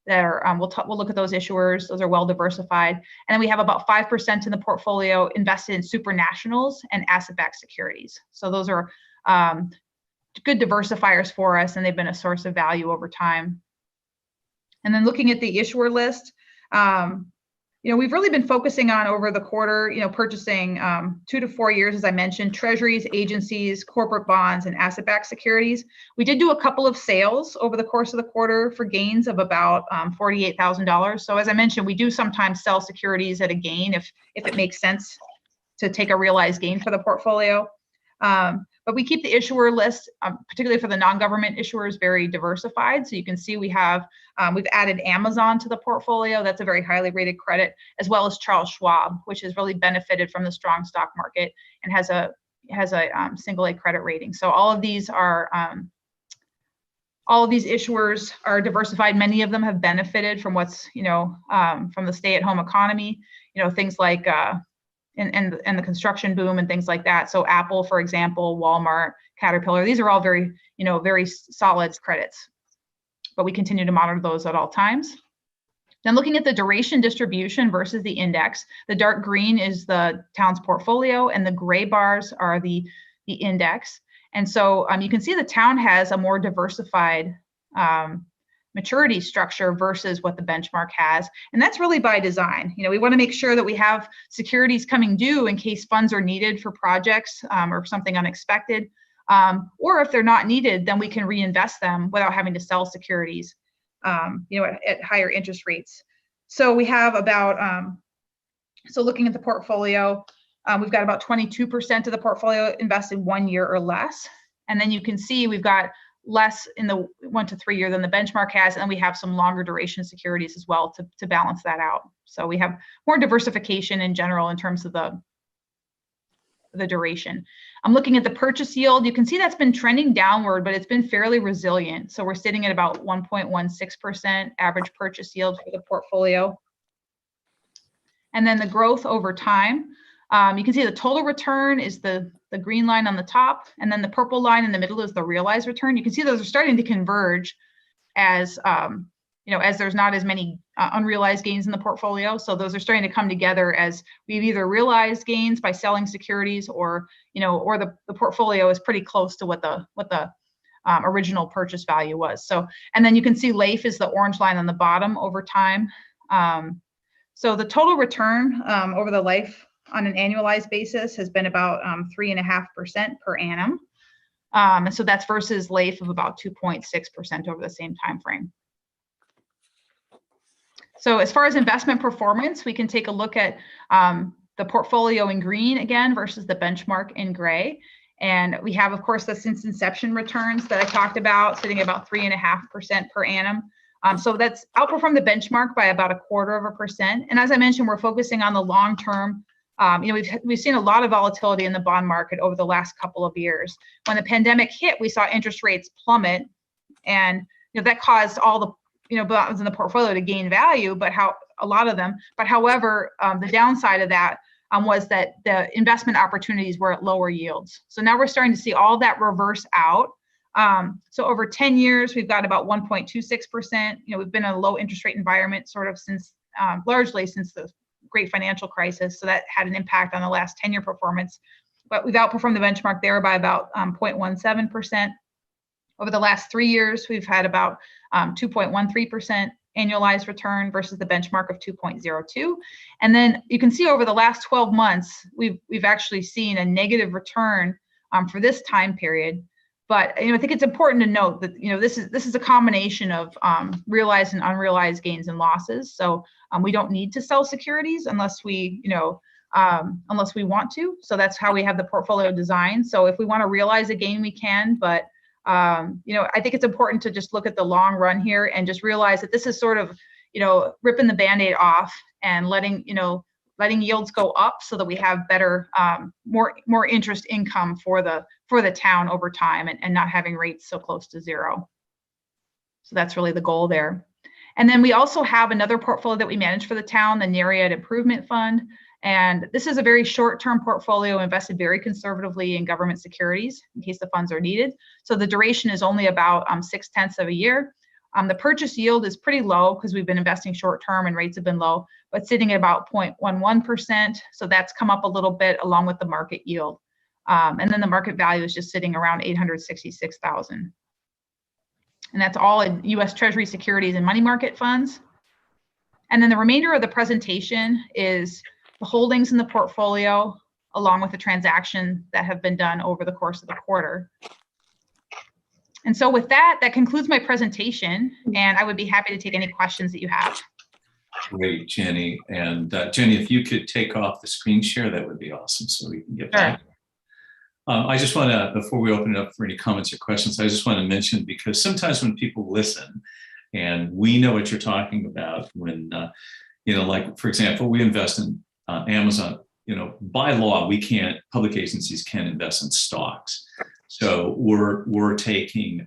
that are, we'll look at those issuers. Those are well diversified. And then we have about 5% in the portfolio invested in supranationals and asset-backed securities. So those are good diversifiers for us, and they've been a source of value over time. And then looking at the issuer list, we've really been focusing on over the quarter, purchasing 2 to 4 years, as I mentioned, treasuries, agencies, corporate bonds, and asset-backed securities. We did do a couple of sales over the course of the quarter for gains of about $48,000. So as I mentioned, we do sometimes sell securities at a gain if it makes sense to take a realized gain for the portfolio. But we keep the issuer list, particularly for the non-government issuers, very diversified. So you can see we've added Amazon to the portfolio. That's a very highly rated credit, as well as Charles Schwab, which has really benefited from the strong stock market and has a single A credit rating. So all of these issuers are diversified. Many of them have benefited from what's from the stay-at-home economy. Things like and the construction boom and things like that. So Apple, for example, Walmart, Caterpillar, these are all very, very solid credits, but we continue to monitor those at all times. Then looking at the duration distribution versus the index, the dark green is the town's portfolio and the gray bars are the index. And so you can see the town has a more diversified maturity structure versus what the benchmark has. And that's really by design. We want to make sure that we have securities coming due in case funds are needed for projects or something unexpected. Or if they're not needed, then we can reinvest them without having to sell securities, at higher interest rates. So we have about, so looking at the portfolio, we've got about 22% of the portfolio invested 1 year or less. And then you can see we've got less in the 1 to 3 year than the benchmark has. And we have some longer duration securities as well to balance that out. So we have more diversification in general in terms of the duration. I'm looking at the purchase yield. You can see that's been trending downward, but it's been fairly resilient. So we're sitting at about 1.16% average purchase yield for the portfolio. And then the growth over time, you can see the total return is the green line on the top, and then the purple line in the middle is the realized return. You can see those are starting to converge as as there's not as many unrealized gains in the portfolio. So those are starting to come together as we've either realized gains by selling securities or the portfolio is pretty close to what the original purchase value was. So, and then you can see LAIF is the orange line on the bottom over time. So the total return over the life on an annualized basis has been about 3.5% per annum. And so that's versus LAIF of about 2.6% over the same time frame. So as far as investment performance, we can take a look at the portfolio in green again versus the benchmark in gray. And we have, of course, the since inception returns that I talked about, sitting at about 3.5% per annum. So that's outperformed the benchmark by about 0.25%. And as I mentioned, we're focusing on the long term. We've seen a lot of volatility in the bond market over the last couple of years. When the pandemic hit, we saw interest rates plummet, and that caused all the bonds in the portfolio to gain value, but however, the downside of that was that the investment opportunities were at lower yields. So now we're starting to see all that reverse out. So over 10 years, we've got about 1.26%. We've been in a low interest rate environment sort of since largely since the great financial crisis. So that had an impact on the last 10-year performance, but we've outperformed the benchmark there by about 0.17%. Over the last 3 years, we've had about 2.13% annualized return versus the benchmark of 2.02. And then you can see over the last 12 months, we've actually seen a negative return for this time period. But I think it's important to note that this is a combination of realized and unrealized gains and losses. So we don't need to sell securities unless we want to. So that's how we have the portfolio designed. So if we want to realize a gain, we can. But I think it's important to just look at the long run here and just realize that this is sort of ripping the Band-Aid off and letting yields go up so that we have better, more interest income for the town over time and not having rates so close to zero. So that's really the goal there. And then we also have another portfolio that we manage for the town, the Narrated Improvement Fund. And this is a very short-term portfolio invested very conservatively in government securities in case the funds are needed. So the duration is only about 0.6 of a year. The purchase yield is pretty low because we've been investing short-term and rates have been low, but sitting at about 0.11%. So that's come up a little bit along with the market yield. And then the market value is just sitting around $866,000. And that's all in U.S. Treasury securities and money market funds. And then the remainder of the presentation is the holdings in the portfolio, along with the transaction that have been done over the course of the quarter. And so with that, that concludes my presentation, and I would be happy to take any questions that you have. Great, Jenny. And Jenny, if you could take off the screen share, that would be awesome so we can get back. I just want to, before we open it up for any comments or questions, I just want to mention, because sometimes when people listen and we know what you're talking about, when, like, for example, we invest in Amazon, by law, public agencies can't invest in stocks. So we're taking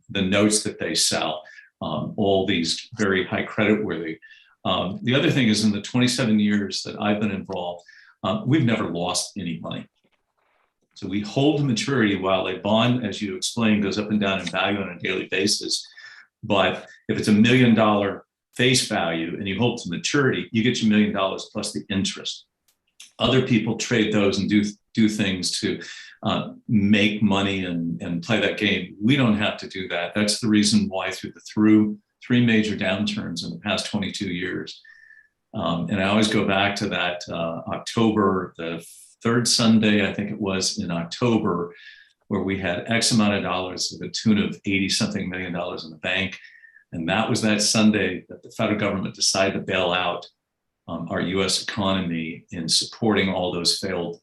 the notes that they sell, all these very high credit worthy. The other thing is, in the 27 years that I've been involved, we've never lost any money. So we hold the maturity while a bond, as you explained, goes up and down in value on a daily basis. But if it's $1 million face value and you hold to maturity, you get your $1 million plus the interest. Other people trade those and do things to make money and play that game. We don't have to do that. That's the reason why through three major downturns in the past 22 years. And I always go back to that October, the third Sunday, I think it was in October, where we had X amount of dollars to the tune of 80-something million dollars in the bank. And that was that Sunday that the federal government decided to bail out our US economy in supporting all those failed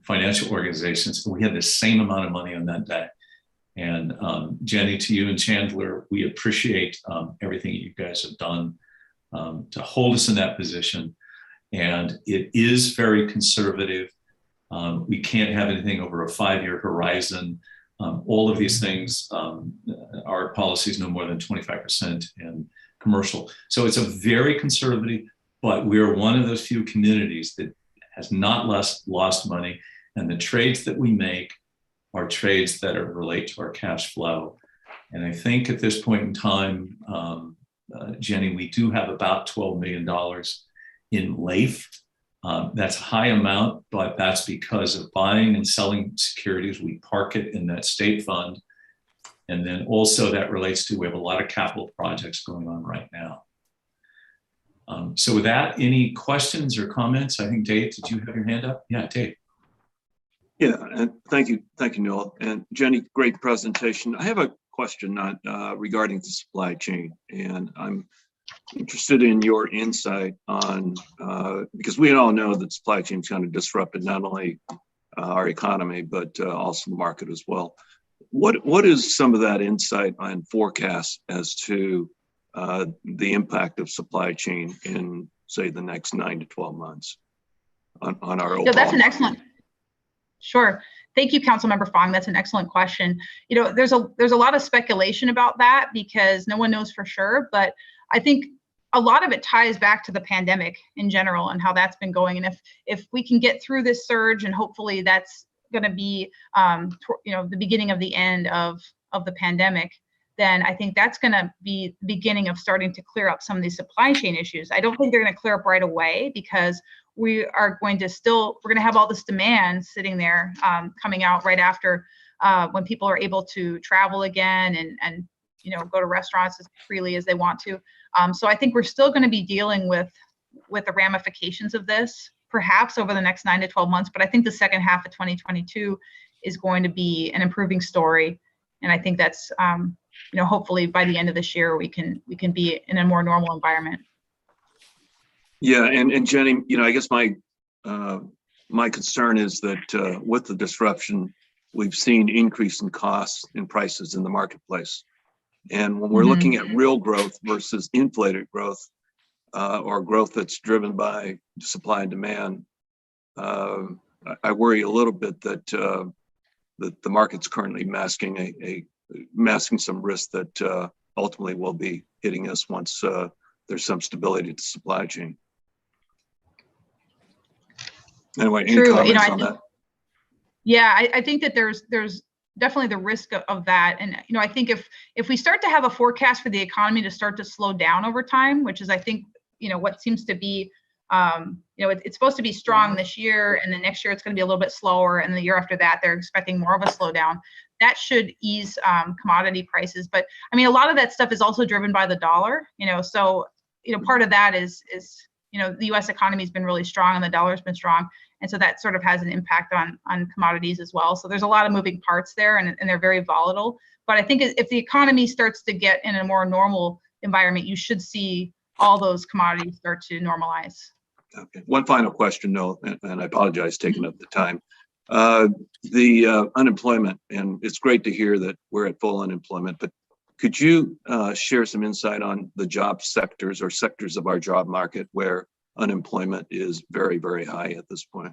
financial organizations. And we had the same amount of money on that day. And Jenny, to you and Chandler, we appreciate everything you guys have done to hold us in that position. And it is very conservative. We can't have anything over a 5-year horizon. All of these things, our policy is no more than 25% in commercial. So it's a very conservative, but we're one of those few communities that has not lost money. And the trades that we make are trades that relate to our cash flow. And I think at this point in time, Jenny, we do have about $12 million in LAIF. That's a high amount, but that's because of buying and selling securities. We park it in that state fund. And then also that relates to, we have a lot of capital projects going on right now. So with that, any questions or comments? I think Dave, did you have your hand up? Yeah, Dave. Yeah, and thank you, Noel. And Jenny, great presentation. I have a question regarding the supply chain, and I'm interested in your insight on, because we all know that supply chain is kind of disrupted not only our economy, but also the market as well. What is some of that insight and forecast as to the impact of supply chain in, say, the next 9 to 12 months on our overall? Yeah, that's an excellent. Sure. Thank you, Councilmember Fong. That's an excellent question. There's a lot of speculation about that because no one knows for sure, but I think a lot of it ties back to the pandemic in general and how that's been going. And if we can get through this surge, and hopefully that's going to be the beginning of the end of the pandemic, then I think that's going to be the beginning of starting to clear up some of these supply chain issues. I don't think they're going to clear up right away because we're going to have all this demand sitting there coming out right after when people are able to travel again and go to restaurants as freely as they want to. So I think we're still going to be dealing with the ramifications of this, perhaps over the next 9 to 12 months. But I think the second half of 2022 is going to be an improving story, and I think that's hopefully by the end of this year we can be in a more normal environment. Yeah, and Jenny, I guess my concern is that with the disruption, we've seen increase in costs and prices in the marketplace. And when we're looking at real growth versus inflated growth, or growth that's driven by supply and demand, I worry a little bit that that the market's currently masking some risk that ultimately will be hitting us once there's some stability to supply chain. Anyway, any comments on that? Yeah, I think that there's definitely the risk of that. And, I think if we start to have a forecast for the economy to start to slow down over time, which is, I think, what seems to be, it's supposed to be strong this year, and then next year it's going to be a little bit slower. And the year after that, they're expecting more of a slowdown. That should ease commodity prices. But I mean, a lot of that stuff is also driven by the dollar, so, part of that is the U.S. economy has been really strong and the dollar's been strong. And so that sort of has an impact on commodities as well. So there's a lot of moving parts there, and they're very volatile. But I think if the economy starts to get in a more normal environment, you should see all those commodities start to normalize. Okay. One final question, Noel, and I apologize taking up the time. The unemployment, and it's great to hear that we're at full unemployment, but could you share some insight on the job sectors or sectors of our job market where unemployment is very, very high at this point?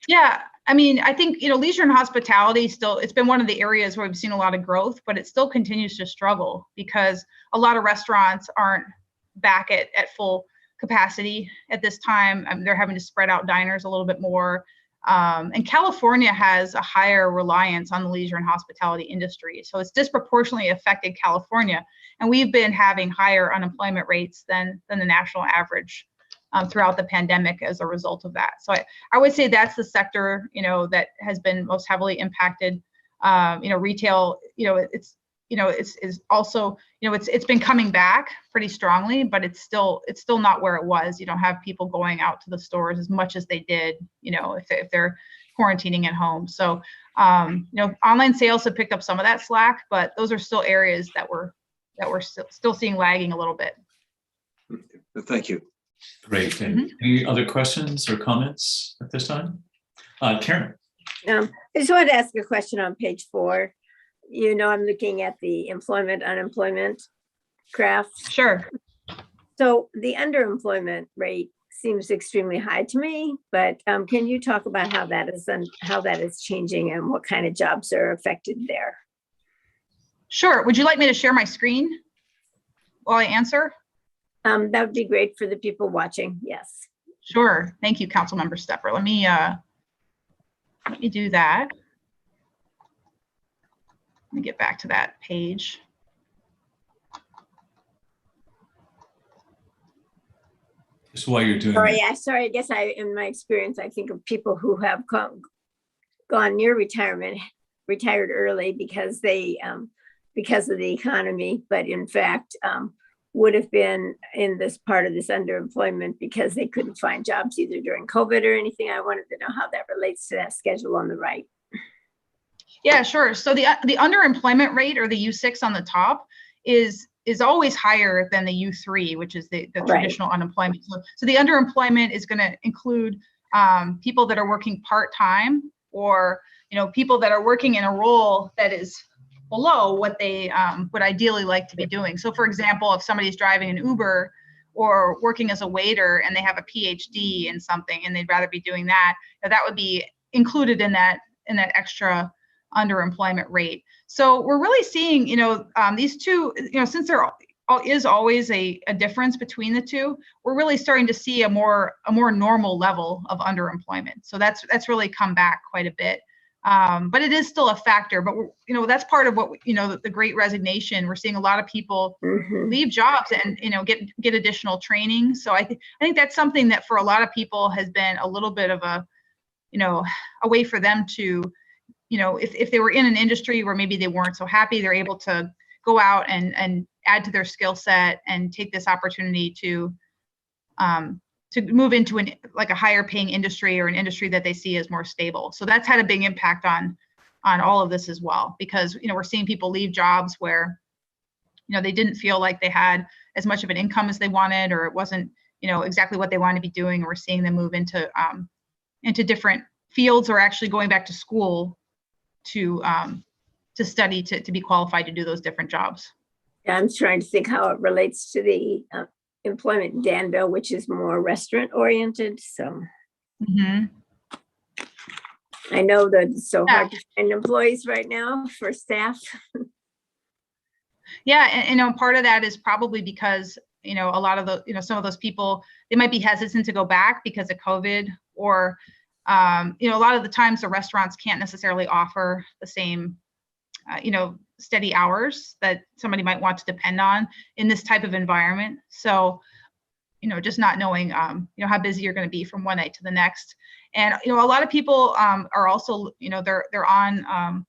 Yeah, I mean, I think, leisure and hospitality it's been one of the areas where we've seen a lot of growth, but it still continues to struggle because a lot of restaurants aren't back at full capacity at this time. They're having to spread out diners a little bit more. And California has a higher reliance on the leisure and hospitality industry. So it's disproportionately affected California. And we've been having higher unemployment rates than the national average throughout the pandemic as a result of that. So I would say that's the sector, that has been most heavily impacted. Retail, it's also, it's been coming back pretty strongly, but it's still not where it was. You don't have people going out to the stores as much as they did, if they're quarantining at home. So, online sales have picked up some of that slack, but those are still areas that we're still seeing lagging a little bit. Thank you. Great. And any other questions or comments at this time? Karen. I just wanted to ask a question on page 4. I'm looking at the employment, unemployment graph. Sure. So the underemployment rate seems extremely high to me, but can you talk about how that is changing and what kind of jobs are affected there? Sure. Would you like me to share my screen while I answer? That would be great for the people watching. Yes. Sure. Thank you, Councilmember Stepper. Let me do that. Let me get back to that page. Just while you're doing Sorry, I guess in my experience, I think of people who have gone near retirement, retired early because of the economy, but in fact, would have been in this part of this underemployment because they couldn't find jobs either during COVID or anything. I wanted to know how that relates to that schedule on the right. Yeah, sure. So the underemployment rate, or the U6 on the top, is always higher than the U3, which is the traditional unemployment. So the underemployment is going to include people that are working part-time, or people that are working in a role that is below what they would ideally like to be doing. So for example, if somebody's driving an Uber or working as a waiter and they have a PhD in something and they'd rather be doing that, that would be included in that extra underemployment rate. So we're really seeing, these two, since there is always a difference between the two, we're really starting to see a more normal level of underemployment. So that's really come back quite a bit. But it is still a factor, but that's part of what, the Great Resignation. We're seeing a lot of people leave jobs and, get additional training. So I think that's something that for a lot of people has been a little bit of a way for them to, if they were in an industry where maybe they weren't so happy, they're able to go out and add to their skill set and take this opportunity to move into a higher paying industry, or an industry that they see as more stable. So that's had a big impact on all of this as well, because, we're seeing people leave jobs where, they didn't feel like they had as much of an income as they wanted, or it wasn't, exactly what they wanted to be doing. We're seeing them move into different fields, or actually going back to school to study to be qualified to do those different jobs. I'm trying to think how it relates to the employment in Danville, which is more restaurant oriented. So I know that it's so hard to find employees right now for staff. Yeah, and part of that is probably because a lot of the some of those people, they might be hesitant to go back because of COVID, or a lot of the times the restaurants can't necessarily offer the same steady hours that somebody might want to depend on in this type of environment. So just not knowing how busy you're going to be from one night to the next. And a lot of people are also they're on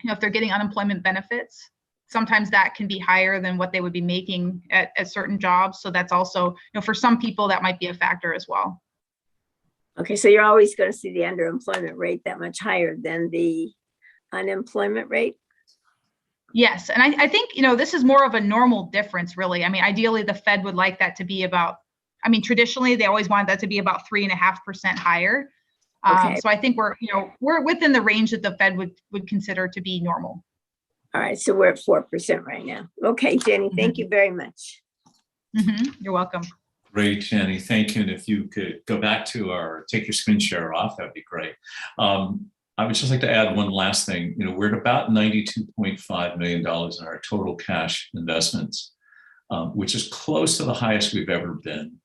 if they're getting unemployment benefits, sometimes that can be higher than what they would be making at certain jobs. So that's also, for some people that might be a factor as well. Okay, so you're always going to see the underemployment rate that much higher than the unemployment rate? Yes, and I think, this is more of a normal difference, really. I mean, ideally, the Fed would like that to be about, traditionally, they always wanted that to be about 3.5% higher. Okay. So I think we're within the range that the Fed would consider to be normal. All right, so we're at 4% right now. Okay, Jenny, thank you very much. You're welcome. Great, Jenny. Thank you. And if you could go back to take your screen share off, that'd be great. I would just like to add one last thing. We're at about $92.5 million in our total cash investments, which is close to the highest we've ever been.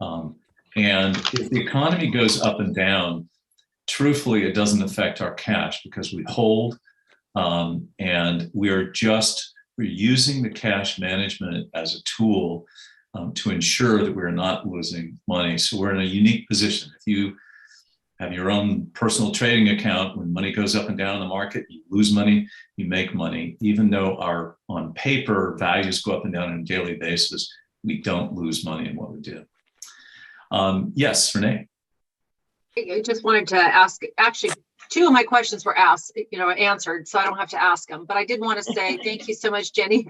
And if the economy goes up and down, truthfully, it doesn't affect our cash because we hold, and we're using the cash management as a tool to ensure that we're not losing money. So we're in a unique position. If you have your own personal trading account, when money goes up and down in the market, you lose money, you make money. Even though our on paper values go up and down on a daily basis, we don't lose money in what we do. Yes, Renee. I just wanted to ask, actually, two of my questions were asked, answered, so I don't have to ask them. But I did want to say thank you so much, Jenny,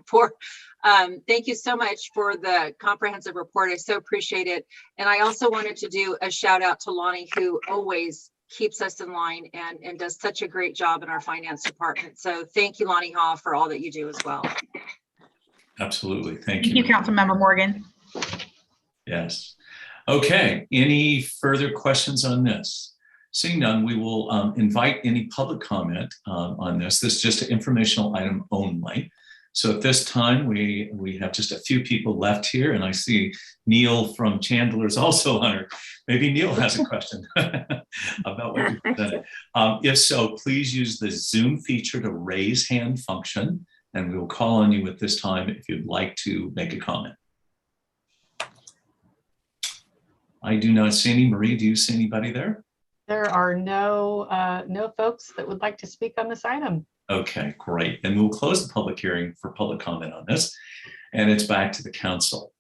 thank you so much for the comprehensive report. I so appreciate it. And I also wanted to do a shout out to Lonnie, who always keeps us in line and does such a great job in our finance department. So thank you, Lonnie Hall, for all that you do as well. Absolutely. Thank Thank you. you, Councilmember Morgan. Yes. Okay. Any further questions on this? Seeing none, we will invite any public comment on this. This is just an informational item only. So at this time, we have just a few people left here, and I see Neil from Chandler is also on her. Maybe Neil has a question about what you presented. If so, please use the Zoom feature to raise hand function, and we will call on you at this time if you'd like to make a comment. I do not see any. Marie, do you see anybody there? There are no folks that would like to speak on this item. Okay, great. And we'll close the public hearing for public comment on this, and it's back to the council.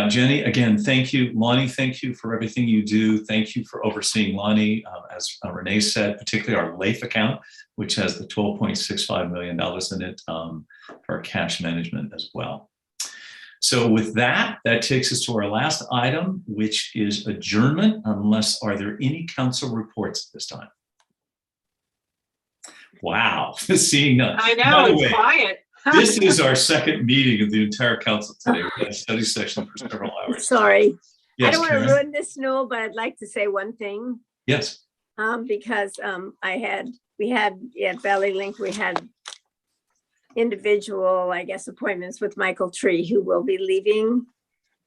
Jenny, again, thank you. Lonnie, thank you for everything you do. Thank you for overseeing Lonnie, as Renee said, particularly our LAIF account, which has the $12.65 million in it for our cash management as well. So with that, that takes us to our last item, which is adjournment, unless are there any council reports at this time? Wow, seeing none. I know, it's quiet. This is our second meeting of the entire council today. We had a study session for several hours. Sorry. Yes, I don't want Karen? to ruin this, Noel, but I'd like to say one thing. Yes. Because we had at Valley Link, we had individual, I guess, appointments with Michael Tree, who will be leaving.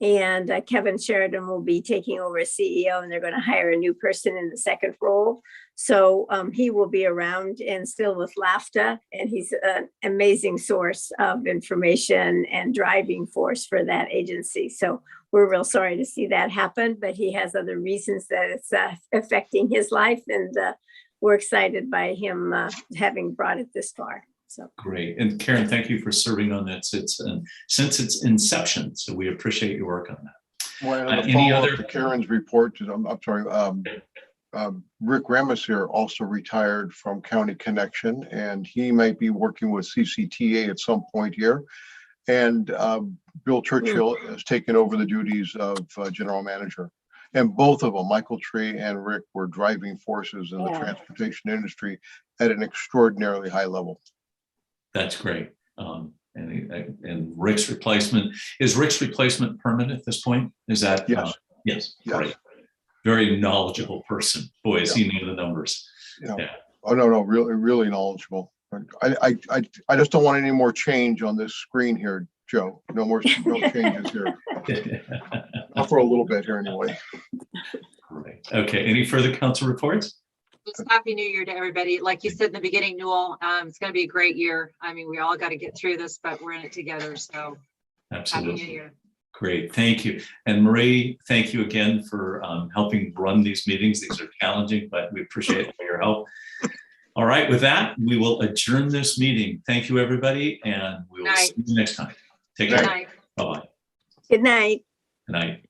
And Kevin Sheridan will be taking over as CEO, and they're going to hire a new person in the second role. So he will be around and still with LAFTA, and he's an amazing source of information and driving force for that agency. So we're real sorry to see that happen, but he has other reasons that it's affecting his life, and we're excited by him having brought it this far. So Great. And Karen, thank you for serving on that since its inception. So we appreciate your work on that. Well, and any follow other- up to Karen's report, I'm sorry, Rick Ramis here also retired from County Connection, and he might be working with CCTA at some point here. And Bill Churchill has taken over the duties of general manager. And both of them, Michael Tree and Rick, were driving forces in the transportation industry at an extraordinarily high level. That's great. And Rick's replacement, is Rick's replacement permanent at this point? Is that? Yes. Yes. Yes. Great. Very knowledgeable person. Boy, is he knew the numbers. Yeah. Oh, no, really knowledgeable. I just don't want any more change on this screen here, Joe. No changes here. Not for a little bit here anyway. Great. Okay. Any further council reports? Just Happy New Year to everybody. Like you said in the beginning, Newell, it's going to be a great year. I mean, we all got to get through this, but we're in it together. So Absolutely. Happy New Year. Great. Thank you. And Marie, thank you again for helping run these meetings. These are challenging, but we appreciate your help. All right. With that, we will adjourn this meeting. Thank you, everybody. And we will see you next time. Take care. Good night. Bye-bye. good night. Good night.